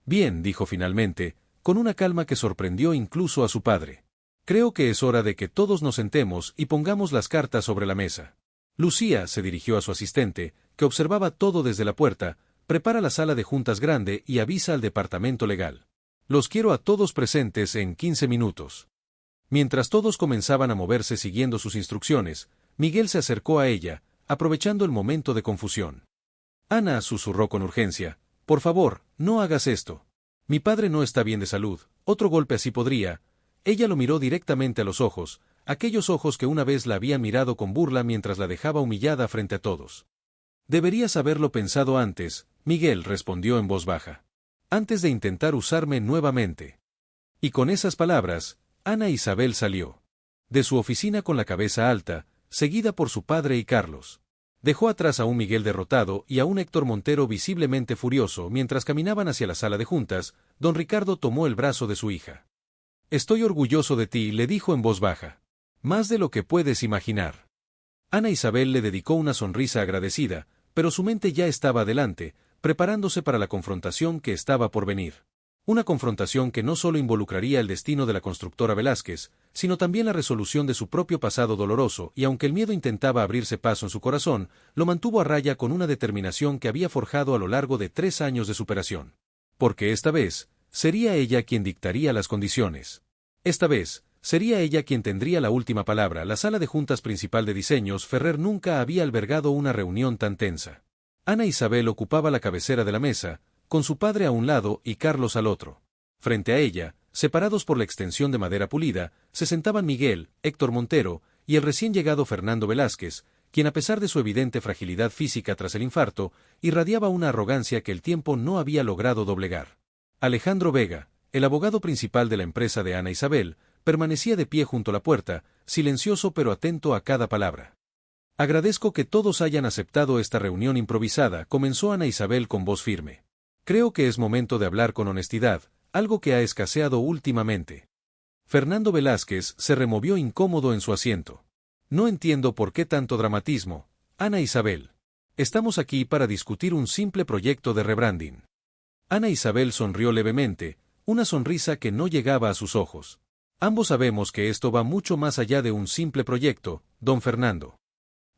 «Bien», dijo finalmente, con una calma que sorprendió incluso a su padre. «Creo que es hora de que todos nos sentemos y pongamos las cartas sobre la mesa». Lucía se dirigió a su asistente, que observaba todo desde la puerta. «Prepara la sala de juntas grande y avisa al departamento legal. Los quiero a todos presentes en 15 minutos». Mientras todos comenzaban a moverse siguiendo sus instrucciones, Miguel se acercó a ella, aprovechando el momento de confusión. «Ana», susurró con urgencia, «por favor, no hagas esto. Mi padre no está bien de salud, otro golpe así podría». Ella lo miró directamente a los ojos, aquellos ojos que una vez la habían mirado con burla mientras la dejaba humillada frente a todos. «Deberías haberlo pensado antes», Miguel respondió en voz baja. «Antes de intentar usarme nuevamente». Y con esas palabras, Ana Isabel salió de su oficina con la cabeza alta, seguida por su padre y Carlos. Dejó atrás a un Miguel derrotado y a un Héctor Montero visiblemente furioso. Mientras caminaban hacia la sala de juntas, don Ricardo tomó el brazo de su hija. «Estoy orgulloso de ti», le dijo en voz baja. «Más de lo que puedes imaginar». Ana Isabel le dedicó una sonrisa agradecida, pero su mente ya estaba adelante, preparándose para la confrontación que estaba por venir. Una confrontación que no solo involucraría el destino de la constructora Velázquez, sino también la resolución de su propio pasado doloroso, y aunque el miedo intentaba abrirse paso en su corazón, lo mantuvo a raya con una determinación que había forjado a lo largo de 3 años de superación. Porque esta vez, sería ella quien dictaría las condiciones. Esta vez, sería ella quien tendría la última palabra. La sala de juntas principal de diseños Ferrer nunca había albergado una reunión tan tensa. Ana Isabel ocupaba la cabecera de la mesa, con su padre a un lado y Carlos al otro. Frente a ella, separados por la extensión de madera pulida, se sentaban Miguel, Héctor Montero y el recién llegado Fernando Velázquez, quien a pesar de su evidente fragilidad física tras el infarto, irradiaba una arrogancia que el tiempo no había logrado doblegar. Alejandro Vega, el abogado principal de la empresa de Ana Isabel, permanecía de pie junto a la puerta, silencioso pero atento a cada palabra. Agradezco que todos hayan aceptado esta reunión improvisada, comenzó Ana Isabel con voz firme. Creo que es momento de hablar con honestidad, algo que ha escaseado últimamente. Fernando Velázquez se removió incómodo en su asiento. No entiendo por qué tanto dramatismo, Ana Isabel. Estamos aquí para discutir un simple proyecto de rebranding. Ana Isabel sonrió levemente, una sonrisa que no llegaba a sus ojos. Ambos sabemos que esto va mucho más allá de un simple proyecto, don Fernando.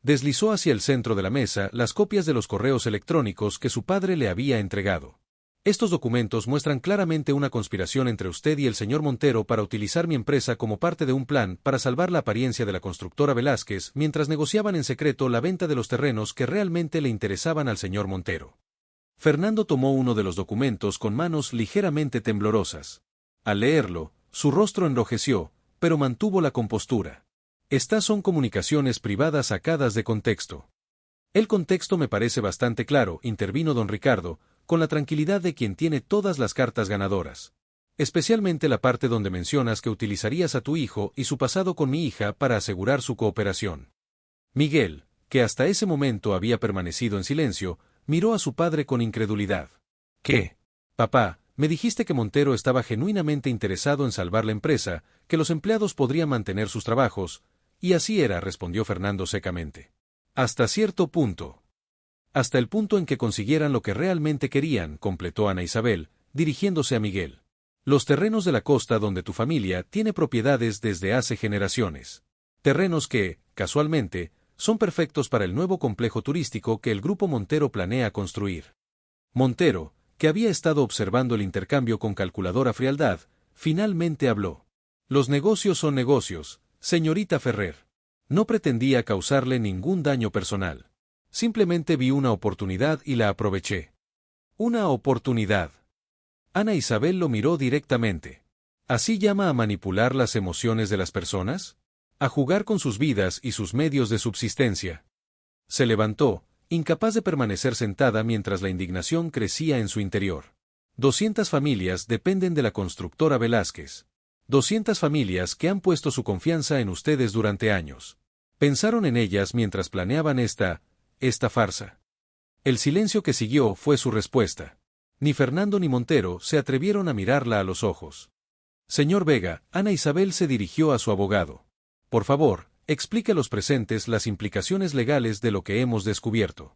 Deslizó hacia el centro de la mesa las copias de los correos electrónicos que su padre le había entregado. Estos documentos muestran claramente una conspiración entre usted y el señor Montero para utilizar mi empresa como parte de un plan para salvar la apariencia de la constructora Velázquez mientras negociaban en secreto la venta de los terrenos que realmente le interesaban al señor Montero. Fernando tomó uno de los documentos con manos ligeramente temblorosas. Al leerlo, su rostro enrojeció, pero mantuvo la compostura. Estas son comunicaciones privadas sacadas de contexto. El contexto me parece bastante claro, intervino don Ricardo, con la tranquilidad de quien tiene todas las cartas ganadoras. Especialmente la parte donde mencionas que utilizarías a tu hijo y su pasado con mi hija para asegurar su cooperación. Miguel, que hasta ese momento había permanecido en silencio, miró a su padre con incredulidad. ¿Qué? Papá, me dijiste que Montero estaba genuinamente interesado en salvar la empresa, que los empleados podrían mantener sus trabajos, y así era, respondió Fernando secamente. Hasta cierto punto. Hasta el punto en que consiguieran lo que realmente querían, completó Ana Isabel, dirigiéndose a Miguel. Los terrenos de la costa donde tu familia tiene propiedades desde hace generaciones. Terrenos que, casualmente, son perfectos para el nuevo complejo turístico que el grupo Montero planea construir. Montero, que había estado observando el intercambio con calculadora frialdad, finalmente habló. Los negocios son negocios, señorita Ferrer. No pretendía causarle ningún daño personal. Simplemente vi una oportunidad y la aproveché. Una oportunidad. Ana Isabel lo miró directamente. ¿Así llama a manipular las emociones de las personas? A jugar con sus vidas y sus medios de subsistencia. Se levantó, incapaz de permanecer sentada mientras la indignación crecía en su interior. 200 familias dependen de la constructora Velázquez. 200 familias que han puesto su confianza en ustedes durante años. Pensaron en ellas mientras planeaban esta farsa. El silencio que siguió fue su respuesta. Ni Fernando ni Montero se atrevieron a mirarla a los ojos. Señor Vega, Ana Isabel se dirigió a su abogado. Por favor, explique a los presentes las implicaciones legales de lo que hemos descubierto.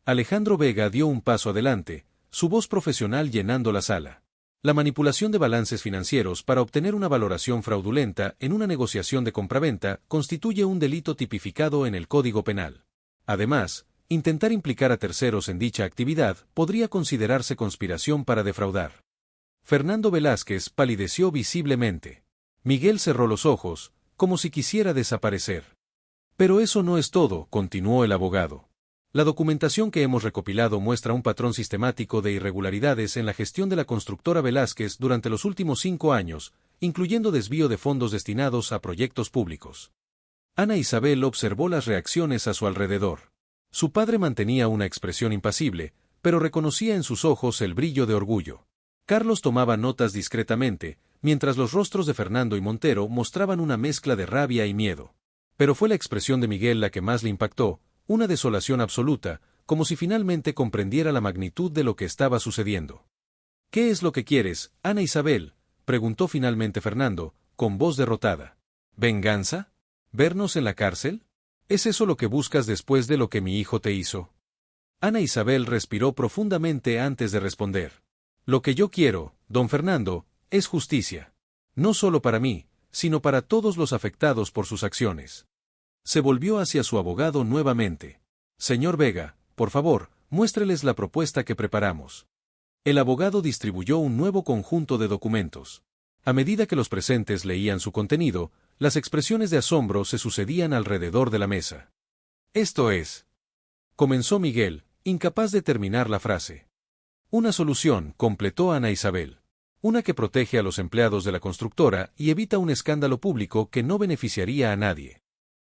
Alejandro Vega dio un paso adelante, su voz profesional llenando la sala. La manipulación de balances financieros para obtener una valoración fraudulenta en una negociación de compraventa constituye un delito tipificado en el Código Penal. Además, intentar implicar a terceros en dicha actividad podría considerarse conspiración para defraudar. Fernando Velázquez palideció visiblemente. Miguel cerró los ojos, como si quisiera desaparecer. Pero eso no es todo, continuó el abogado. La documentación que hemos recopilado muestra un patrón sistemático de irregularidades en la gestión de la constructora Velázquez durante los últimos 5 años, incluyendo desvío de fondos destinados a proyectos públicos. Ana Isabel observó las reacciones a su alrededor. Su padre mantenía una expresión impasible, pero reconocía en sus ojos el brillo de orgullo. Carlos tomaba notas discretamente, mientras los rostros de Fernando y Montero mostraban una mezcla de rabia y miedo. Pero fue la expresión de Miguel la que más le impactó, una desolación absoluta, como si finalmente comprendiera la magnitud de lo que estaba sucediendo. ¿Qué es lo que quieres, Ana Isabel?, preguntó finalmente Fernando, con voz derrotada. ¿Venganza? ¿Vernos en la cárcel? ¿Es eso lo que buscas después de lo que mi hijo te hizo? Ana Isabel respiró profundamente antes de responder. Lo que yo quiero, don Fernando, es justicia. No solo para mí, sino para todos los afectados por sus acciones. Se volvió hacia su abogado nuevamente. Señor Vega, por favor, muéstreles la propuesta que preparamos. El abogado distribuyó un nuevo conjunto de documentos. A medida que los presentes leían su contenido, las expresiones de asombro se sucedían alrededor de la mesa. Esto es, comenzó Miguel, incapaz de terminar la frase. Una solución, completó Ana Isabel. Una que protege a los empleados de la constructora y evita un escándalo público que no beneficiaría a nadie.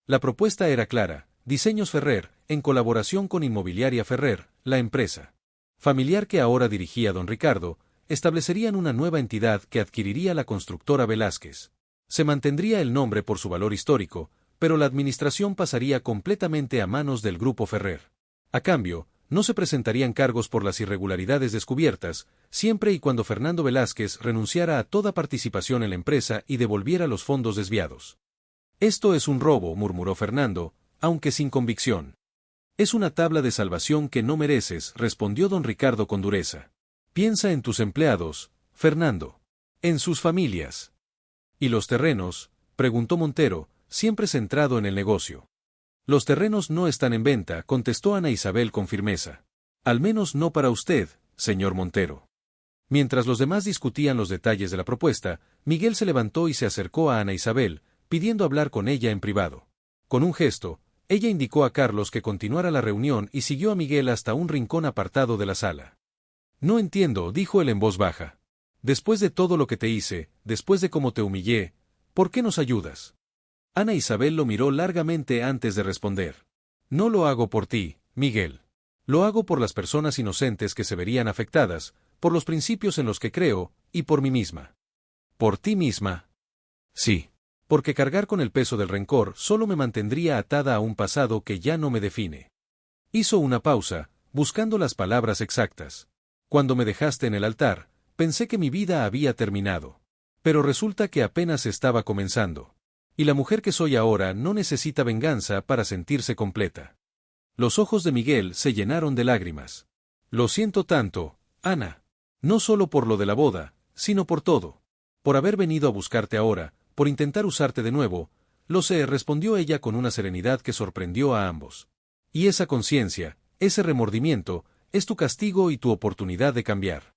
La propuesta era clara: Diseños Ferrer, en colaboración con Inmobiliaria Ferrer, la empresa familiar que ahora dirigía don Ricardo, establecerían una nueva entidad que adquiriría la constructora Velázquez. Se mantendría el nombre por su valor histórico, pero la administración pasaría completamente a manos del Grupo Ferrer. A cambio, no se presentarían cargos por las irregularidades descubiertas, siempre y cuando Fernando Velázquez renunciara a toda participación en la empresa y devolviera los fondos desviados. Esto es un robo, murmuró Fernando, aunque sin convicción. Es una tabla de salvación que no mereces, respondió don Ricardo con dureza. Piensa en tus empleados, Fernando. En sus familias. ¿Y los terrenos?, preguntó Montero, siempre centrado en el negocio. Los terrenos no están en venta, contestó Ana Isabel con firmeza. Al menos no para usted, señor Montero. Mientras los demás discutían los detalles de la propuesta, Miguel se levantó y se acercó a Ana Isabel, pidiendo hablar con ella en privado. Con un gesto, ella indicó a Carlos que continuara la reunión y siguió a Miguel hasta un rincón apartado de la sala. No entiendo, dijo él en voz baja. Después de todo lo que te hice, después de cómo te humillé, ¿por qué nos ayudas? Ana Isabel lo miró largamente antes de responder. No lo hago por ti, Miguel. Lo hago por las personas inocentes que se verían afectadas, por los principios en los que creo, y por mí misma. ¿Por ti misma? Sí. Porque cargar con el peso del rencor solo me mantendría atada a un pasado que ya no me define. Hizo una pausa, buscando las palabras exactas. Cuando me dejaste en el altar, pensé que mi vida había terminado. Pero resulta que apenas estaba comenzando. Y la mujer que soy ahora no necesita venganza para sentirse completa. Los ojos de Miguel se llenaron de lágrimas. Lo siento tanto, Ana. No solo por lo de la boda, sino por todo. Por haber venido a buscarte ahora, por intentar usarte de nuevo. Lo sé, respondió ella con una serenidad que sorprendió a ambos. Y esa conciencia, ese remordimiento, es tu castigo y tu oportunidad de cambiar.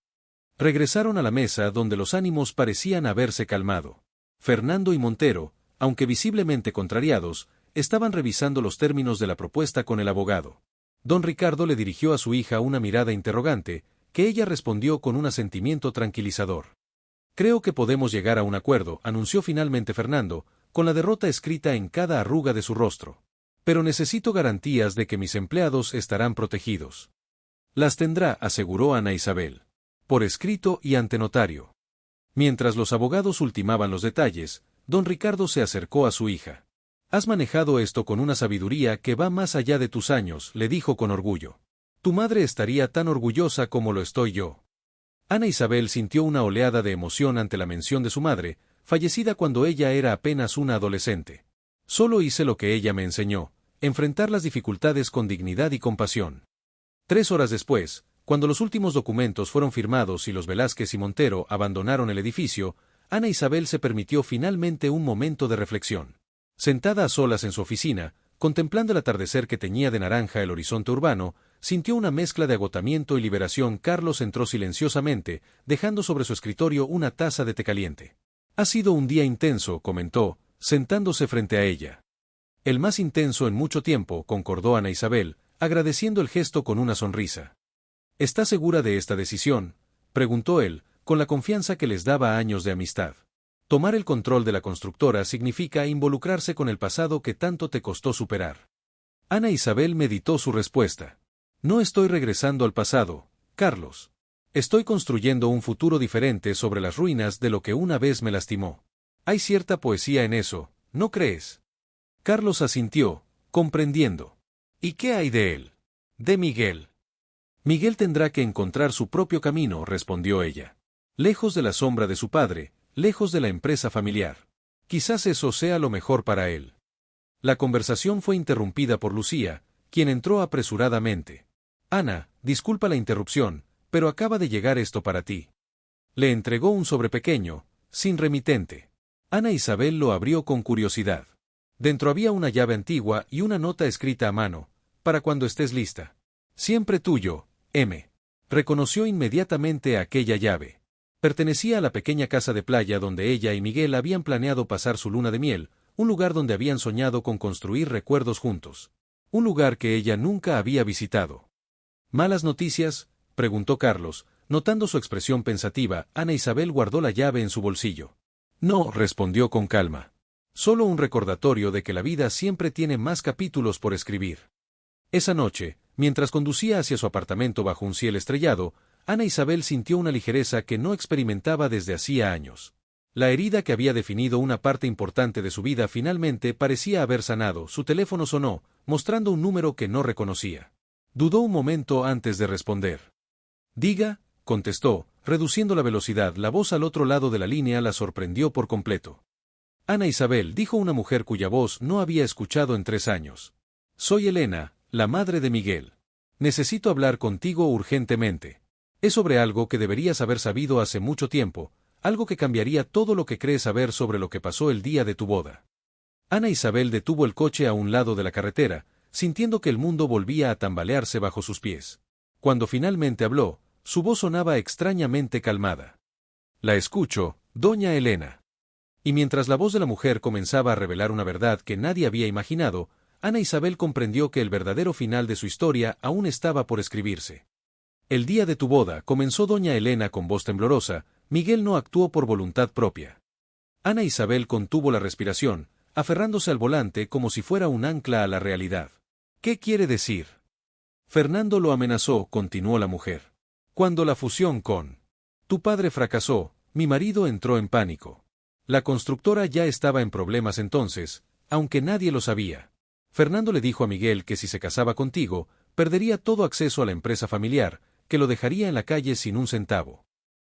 Regresaron a la mesa donde los ánimos parecían haberse calmado. Fernando y Montero, aunque visiblemente contrariados, estaban revisando los términos de la propuesta con el abogado. Don Ricardo le dirigió a su hija una mirada interrogante, que ella respondió con un asentimiento tranquilizador. Creo que podemos llegar a un acuerdo, anunció finalmente Fernando, con la derrota escrita en cada arruga de su rostro. Pero necesito garantías de que mis empleados estarán protegidos. Las tendrá, aseguró Ana Isabel. Por escrito y ante notario. Mientras los abogados ultimaban los detalles, don Ricardo se acercó a su hija. Has manejado esto con una sabiduría que va más allá de tus años, le dijo con orgullo. Tu madre estaría tan orgullosa como lo estoy yo. Ana Isabel sintió una oleada de emoción ante la mención de su madre, fallecida cuando ella era apenas una adolescente. Solo hice lo que ella me enseñó, enfrentar las dificultades con dignidad y compasión. 3 horas después, cuando los últimos documentos fueron firmados y los Velázquez y Montero abandonaron el edificio, Ana Isabel se permitió finalmente un momento de reflexión. Sentada a solas en su oficina, contemplando el atardecer que teñía de naranja el horizonte urbano, sintió una mezcla de agotamiento y liberación. Carlos entró silenciosamente, dejando sobre su escritorio una taza de té caliente. Ha sido un día intenso, comentó, sentándose frente a ella. El más intenso en mucho tiempo, concordó Ana Isabel, agradeciendo el gesto con una sonrisa. ¿Está segura de esta decisión?, preguntó él, con la confianza que les daba años de amistad. Tomar el control de la constructora significa involucrarse con el pasado que tanto te costó superar. Ana Isabel meditó su respuesta. No estoy regresando al pasado, Carlos. Estoy construyendo un futuro diferente sobre las ruinas de lo que una vez me lastimó. Hay cierta poesía en eso, ¿no crees? Carlos asintió, comprendiendo. ¿Y qué hay de él? De Miguel. Miguel tendrá que encontrar su propio camino, respondió ella. Lejos de la sombra de su padre, lejos de la empresa familiar. Quizás eso sea lo mejor para él. La conversación fue interrumpida por Lucía, quien entró apresuradamente. Ana, disculpa la interrupción, pero acaba de llegar esto para ti. Le entregó un sobre pequeño, sin remitente. Ana Isabel lo abrió con curiosidad. Dentro había una llave antigua y una nota escrita a mano, para cuando estés lista. Siempre tuyo, M. Reconoció inmediatamente aquella llave. Pertenecía a la pequeña casa de playa donde ella y Miguel habían planeado pasar su luna de miel, un lugar donde habían soñado con construir recuerdos juntos. Un lugar que ella nunca había visitado. ¿Malas noticias?, preguntó Carlos, notando su expresión pensativa. Ana Isabel guardó la llave en su bolsillo. No, respondió con calma. Solo un recordatorio de que la vida siempre tiene más capítulos por escribir. Esa noche, mientras conducía hacia su apartamento bajo un cielo estrellado, Ana Isabel sintió una ligereza que no experimentaba desde hacía años. La herida que había definido una parte importante de su vida finalmente parecía haber sanado. Su teléfono sonó, mostrando un número que no reconocía. Dudó un momento antes de responder. Diga, contestó, reduciendo la velocidad. La voz al otro lado de la línea la sorprendió por completo. Ana Isabel, dijo una mujer cuya voz no había escuchado en 3 años. Soy Elena, la madre de Miguel. Necesito hablar contigo urgentemente. Es sobre algo que deberías haber sabido hace mucho tiempo, algo que cambiaría todo lo que crees saber sobre lo que pasó el día de tu boda. Ana Isabel detuvo el coche a un lado de la carretera, sintiendo que el mundo volvía a tambalearse bajo sus pies. Cuando finalmente habló, su voz sonaba extrañamente calmada. La escucho, doña Elena. Y mientras la voz de la mujer comenzaba a revelar una verdad que nadie había imaginado, Ana Isabel comprendió que el verdadero final de su historia aún estaba por escribirse. El día de tu boda, comenzó doña Elena con voz temblorosa, Miguel no actuó por voluntad propia. Ana Isabel contuvo la respiración, aferrándose al volante como si fuera un ancla a la realidad. ¿Qué quiere decir? Fernando lo amenazó, continuó la mujer. Cuando la fusión con tu padre fracasó, mi marido entró en pánico. La constructora ya estaba en problemas entonces, aunque nadie lo sabía. Fernando le dijo a Miguel que si se casaba contigo, perdería todo acceso a la empresa familiar, que lo dejaría en la calle sin un centavo.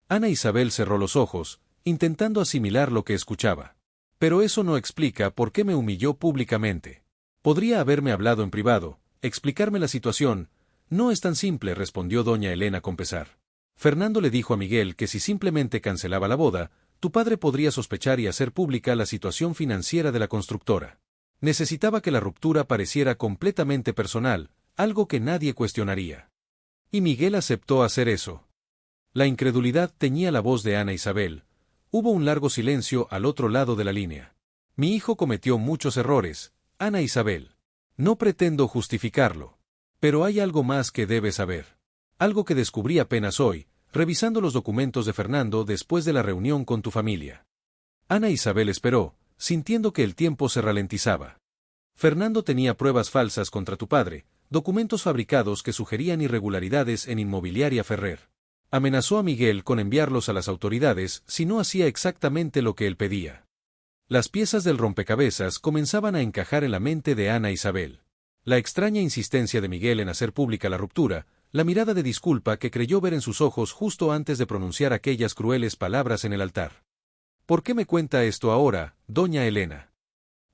Ana Isabel cerró los ojos, intentando asimilar lo que escuchaba. Pero eso no explica por qué me humilló públicamente. Podría haberme hablado en privado, explicarme la situación. No es tan simple, respondió doña Elena con pesar. Fernando le dijo a Miguel que si simplemente cancelaba la boda, tu padre podría sospechar y hacer pública la situación financiera de la constructora. Necesitaba que la ruptura pareciera completamente personal, algo que nadie cuestionaría. Y Miguel aceptó hacer eso. La incredulidad teñía la voz de Ana Isabel. Hubo un largo silencio al otro lado de la línea. Mi hijo cometió muchos errores, Ana Isabel. No pretendo justificarlo. Pero hay algo más que debes saber. Algo que descubrí apenas hoy, revisando los documentos de Fernando después de la reunión con tu familia. Ana Isabel esperó, sintiendo que el tiempo se ralentizaba. Fernando tenía pruebas falsas contra tu padre, documentos fabricados que sugerían irregularidades en Inmobiliaria Ferrer. Amenazó a Miguel con enviarlos a las autoridades si no hacía exactamente lo que él pedía. Las piezas del rompecabezas comenzaban a encajar en la mente de Ana Isabel. La extraña insistencia de Miguel en hacer pública la ruptura, la mirada de disculpa que creyó ver en sus ojos justo antes de pronunciar aquellas crueles palabras en el altar. ¿Por qué me cuenta esto ahora, doña Elena?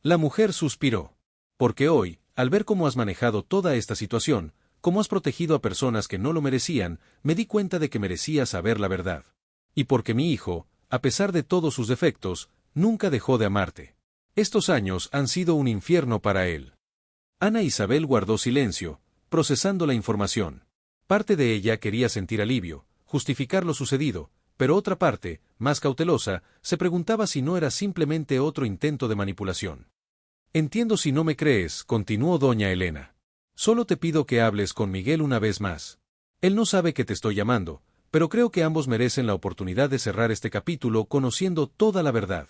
La mujer suspiró. Porque hoy, al ver cómo has manejado toda esta situación, cómo has protegido a personas que no lo merecían, me di cuenta de que merecía saber la verdad. Y porque mi hijo, a pesar de todos sus defectos, nunca dejó de amarte. Estos años han sido un infierno para él. Ana Isabel guardó silencio, procesando la información. Parte de ella quería sentir alivio, justificar lo sucedido, pero otra parte, más cautelosa, se preguntaba si no era simplemente otro intento de manipulación. Entiendo si no me crees, continuó doña Elena. Solo te pido que hables con Miguel una vez más. Él no sabe que te estoy llamando, pero creo que ambos merecen la oportunidad de cerrar este capítulo conociendo toda la verdad.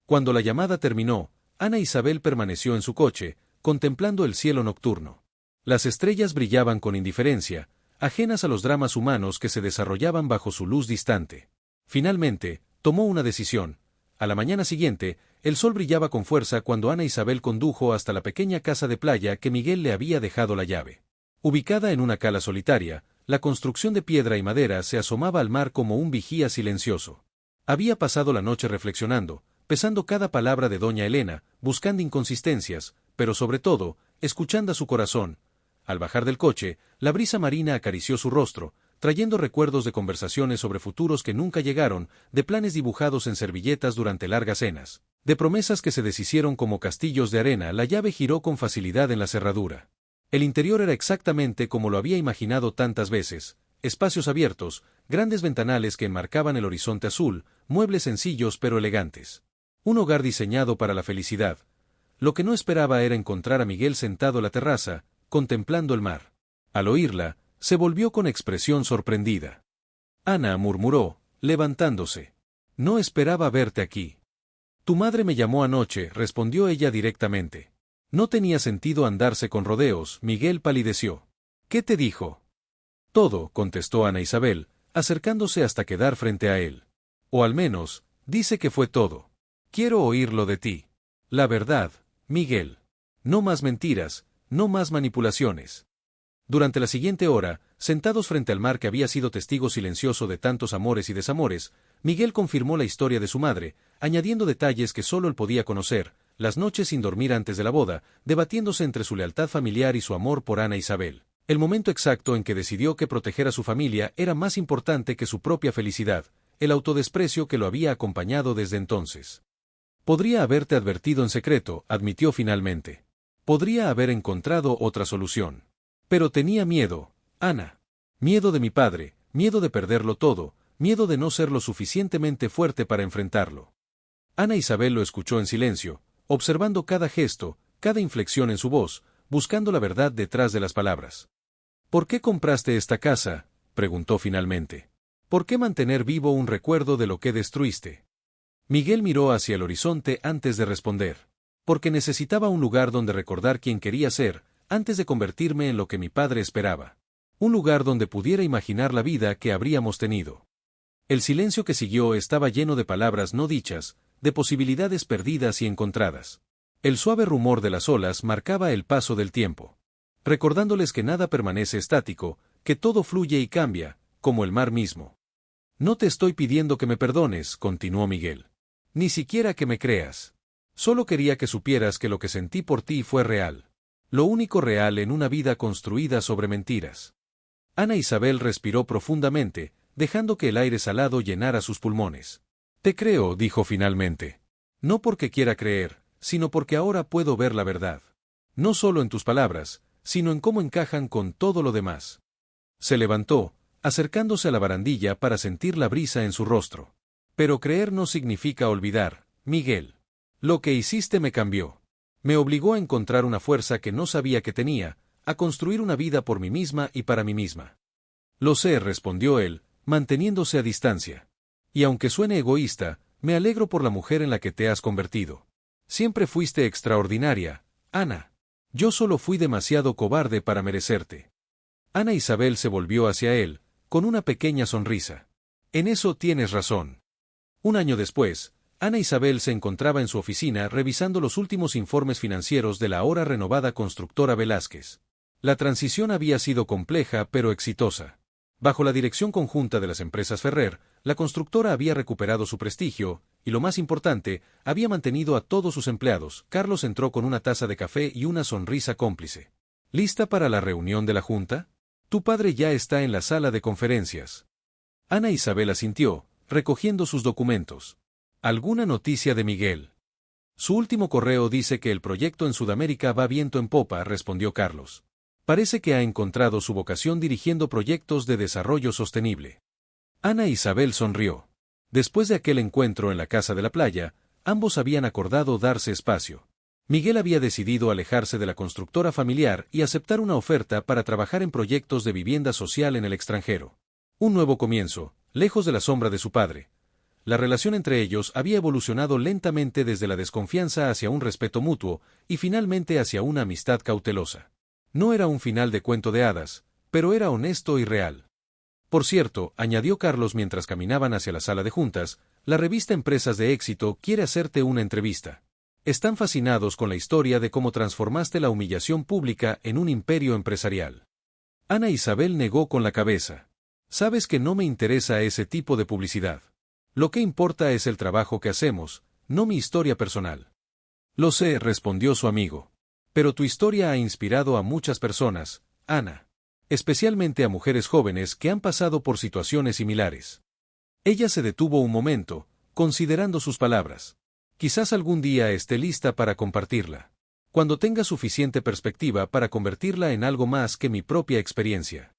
Cuando la llamada terminó, Ana Isabel permaneció en su coche, contemplando el cielo nocturno. Las estrellas brillaban con indiferencia, ajenas a los dramas humanos que se desarrollaban bajo su luz distante. Finalmente, tomó una decisión. A la mañana siguiente, el sol brillaba con fuerza cuando Ana Isabel condujo hasta la pequeña casa de playa que Miguel le había dejado la llave. Ubicada en una cala solitaria, la construcción de piedra y madera se asomaba al mar como un vigía silencioso. Había pasado la noche reflexionando, pesando cada palabra de doña Elena, buscando inconsistencias, pero sobre todo, escuchando a su corazón. Al bajar del coche, la brisa marina acarició su rostro, trayendo recuerdos de conversaciones sobre futuros que nunca llegaron, de planes dibujados en servilletas durante largas cenas, de promesas que se deshicieron como castillos de arena. La llave giró con facilidad en la cerradura. El interior era exactamente como lo había imaginado tantas veces, espacios abiertos, grandes ventanales que enmarcaban el horizonte azul, muebles sencillos pero elegantes. Un hogar diseñado para la felicidad. Lo que no esperaba era encontrar a Miguel sentado en la terraza, contemplando el mar. Al oírla, se volvió con expresión sorprendida. Ana murmuró, levantándose. No esperaba verte aquí. Tu madre me llamó anoche, respondió ella directamente. No tenía sentido andarse con rodeos, Miguel palideció. ¿Qué te dijo? Todo, contestó Ana Isabel, acercándose hasta quedar frente a él. O al menos, dice que fue todo. Quiero oírlo de ti. La verdad, Miguel. No más mentiras, no más manipulaciones. Durante la siguiente hora, sentados frente al mar que había sido testigo silencioso de tantos amores y desamores, Miguel confirmó la historia de su madre, añadiendo detalles que solo él podía conocer, las noches sin dormir antes de la boda, debatiéndose entre su lealtad familiar y su amor por Ana Isabel. El momento exacto en que decidió que proteger a su familia era más importante que su propia felicidad, el autodesprecio que lo había acompañado desde entonces. Podría haberte advertido en secreto, admitió finalmente. Podría haber encontrado otra solución. Pero tenía miedo, Ana. Miedo de mi padre, miedo de perderlo todo, miedo de no ser lo suficientemente fuerte para enfrentarlo. Ana Isabel lo escuchó en silencio, observando cada gesto, cada inflexión en su voz, buscando la verdad detrás de las palabras. ¿Por qué compraste esta casa?, preguntó finalmente. ¿Por qué mantener vivo un recuerdo de lo que destruiste? Miguel miró hacia el horizonte antes de responder. Porque necesitaba un lugar donde recordar quién quería ser, antes de convertirme en lo que mi padre esperaba. Un lugar donde pudiera imaginar la vida que habríamos tenido. El silencio que siguió estaba lleno de palabras no dichas, de posibilidades perdidas y encontradas. El suave rumor de las olas marcaba el paso del tiempo. Recordándoles que nada permanece estático, que todo fluye y cambia, como el mar mismo. No te estoy pidiendo que me perdones, continuó Miguel. Ni siquiera que me creas. Solo quería que supieras que lo que sentí por ti fue real. Lo único real en una vida construida sobre mentiras. Ana Isabel respiró profundamente, dejando que el aire salado llenara sus pulmones. Te creo, dijo finalmente. No porque quiera creer, sino porque ahora puedo ver la verdad. No solo en tus palabras, sino en cómo encajan con todo lo demás. Se levantó, acercándose a la barandilla para sentir la brisa en su rostro. Pero creer no significa olvidar, Miguel. Lo que hiciste me cambió. Me obligó a encontrar una fuerza que no sabía que tenía, a construir una vida por mí misma y para mí misma. Lo sé, respondió él, manteniéndose a distancia. Y aunque suene egoísta, me alegro por la mujer en la que te has convertido. Siempre fuiste extraordinaria, Ana. Yo solo fui demasiado cobarde para merecerte. Ana Isabel se volvió hacia él, con una pequeña sonrisa. En eso tienes razón. Un año después, Ana Isabel se encontraba en su oficina revisando los últimos informes financieros de la ahora renovada constructora Velázquez. La transición había sido compleja pero exitosa. Bajo la dirección conjunta de las empresas Ferrer, la constructora había recuperado su prestigio, y lo más importante, había mantenido a todos sus empleados. Carlos entró con una taza de café y una sonrisa cómplice. ¿Lista para la reunión de la junta? Tu padre ya está en la sala de conferencias. Ana Isabel asintió, recogiendo sus documentos. ¿Alguna noticia de Miguel? Su último correo dice que el proyecto en Sudamérica va viento en popa, respondió Carlos. Parece que ha encontrado su vocación dirigiendo proyectos de desarrollo sostenible. Ana Isabel sonrió. Después de aquel encuentro en la casa de la playa, ambos habían acordado darse espacio. Miguel había decidido alejarse de la constructora familiar y aceptar una oferta para trabajar en proyectos de vivienda social en el extranjero. Un nuevo comienzo, lejos de la sombra de su padre. La relación entre ellos había evolucionado lentamente desde la desconfianza hacia un respeto mutuo, y finalmente hacia una amistad cautelosa. No era un final de cuento de hadas, pero era honesto y real. Por cierto, añadió Carlos mientras caminaban hacia la sala de juntas, la revista Empresas de Éxito quiere hacerte una entrevista. Están fascinados con la historia de cómo transformaste la humillación pública en un imperio empresarial. Ana Isabel negó con la cabeza. Sabes que no me interesa ese tipo de publicidad. Lo que importa es el trabajo que hacemos, no mi historia personal. Lo sé, respondió su amigo. Pero tu historia ha inspirado a muchas personas, Ana. Especialmente a mujeres jóvenes que han pasado por situaciones similares. Ella se detuvo un momento, considerando sus palabras. Quizás algún día esté lista para compartirla. Cuando tenga suficiente perspectiva para convertirla en algo más que mi propia experiencia.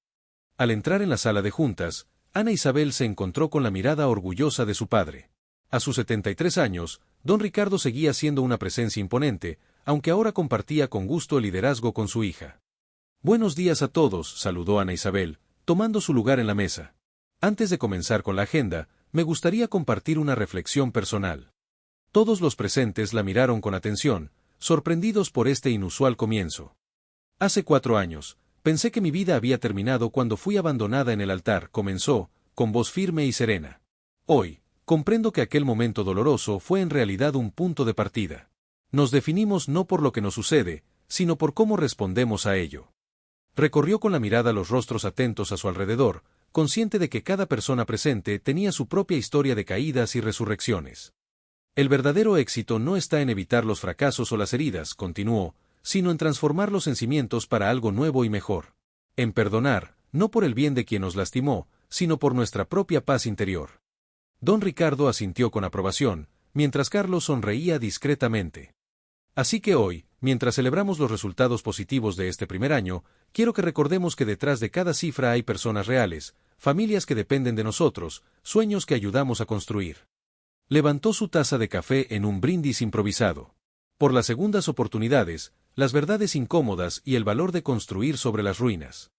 Al entrar en la sala de juntas, Ana Isabel se encontró con la mirada orgullosa de su padre. A sus 73 años, don Ricardo seguía siendo una presencia imponente, aunque ahora compartía con gusto el liderazgo con su hija. Buenos días a todos, saludó Ana Isabel, tomando su lugar en la mesa. Antes de comenzar con la agenda, me gustaría compartir una reflexión personal. Todos los presentes la miraron con atención, sorprendidos por este inusual comienzo. Hace 4 años, pensé que mi vida había terminado cuando fui abandonada en el altar, comenzó, con voz firme y serena. Hoy, comprendo que aquel momento doloroso fue en realidad un punto de partida. Nos definimos no por lo que nos sucede, sino por cómo respondemos a ello. Recorrió con la mirada los rostros atentos a su alrededor, consciente de que cada persona presente tenía su propia historia de caídas y resurrecciones. El verdadero éxito no está en evitar los fracasos o las heridas, continuó, sino en transformarlos en cimientos para algo nuevo y mejor. En perdonar, no por el bien de quien nos lastimó, sino por nuestra propia paz interior. Don Ricardo asintió con aprobación, mientras Carlos sonreía discretamente. Así que hoy, mientras celebramos los resultados positivos de este primer año, quiero que recordemos que detrás de cada cifra hay personas reales, familias que dependen de nosotros, sueños que ayudamos a construir. Levantó su taza de café en un brindis improvisado. Por las segundas oportunidades, las verdades incómodas y el valor de construir sobre las ruinas.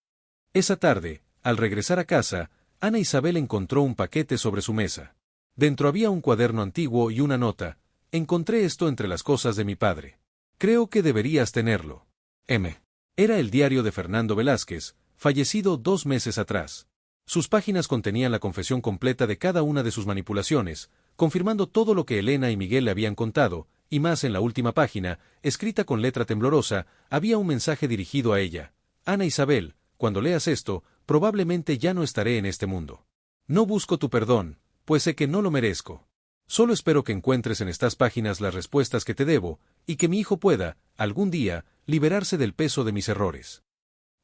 Esa tarde, al regresar a casa, Ana Isabel encontró un paquete sobre su mesa. Dentro había un cuaderno antiguo y una nota. Encontré esto entre las cosas de mi padre. Creo que deberías tenerlo. M. Era el diario de Fernando Velázquez, fallecido 2 meses atrás. Sus páginas contenían la confesión completa de cada una de sus manipulaciones, confirmando todo lo que Elena y Miguel le habían contado, y más en la última página, escrita con letra temblorosa, había un mensaje dirigido a ella. Ana Isabel, cuando leas esto, probablemente ya no estaré en este mundo. No busco tu perdón, pues sé que no lo merezco. Solo espero que encuentres en estas páginas las respuestas que te debo, y que mi hijo pueda, algún día, liberarse del peso de mis errores.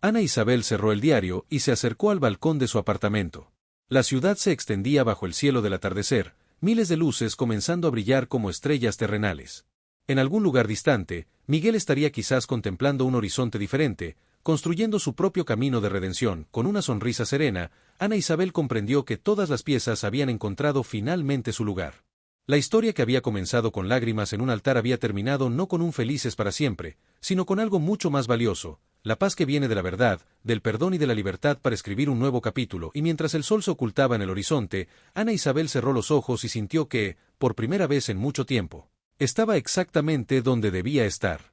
Ana Isabel cerró el diario y se acercó al balcón de su apartamento. La ciudad se extendía bajo el cielo del atardecer, miles de luces comenzando a brillar como estrellas terrenales. En algún lugar distante, Miguel estaría quizás contemplando un horizonte diferente, construyendo su propio camino de redención. Con una sonrisa serena, Ana Isabel comprendió que todas las piezas habían encontrado finalmente su lugar. La historia que había comenzado con lágrimas en un altar había terminado no con un felices para siempre, sino con algo mucho más valioso, la paz que viene de la verdad, del perdón y de la libertad para escribir un nuevo capítulo. Y mientras el sol se ocultaba en el horizonte, Ana Isabel cerró los ojos y sintió que, por primera vez en mucho tiempo, estaba exactamente donde debía estar.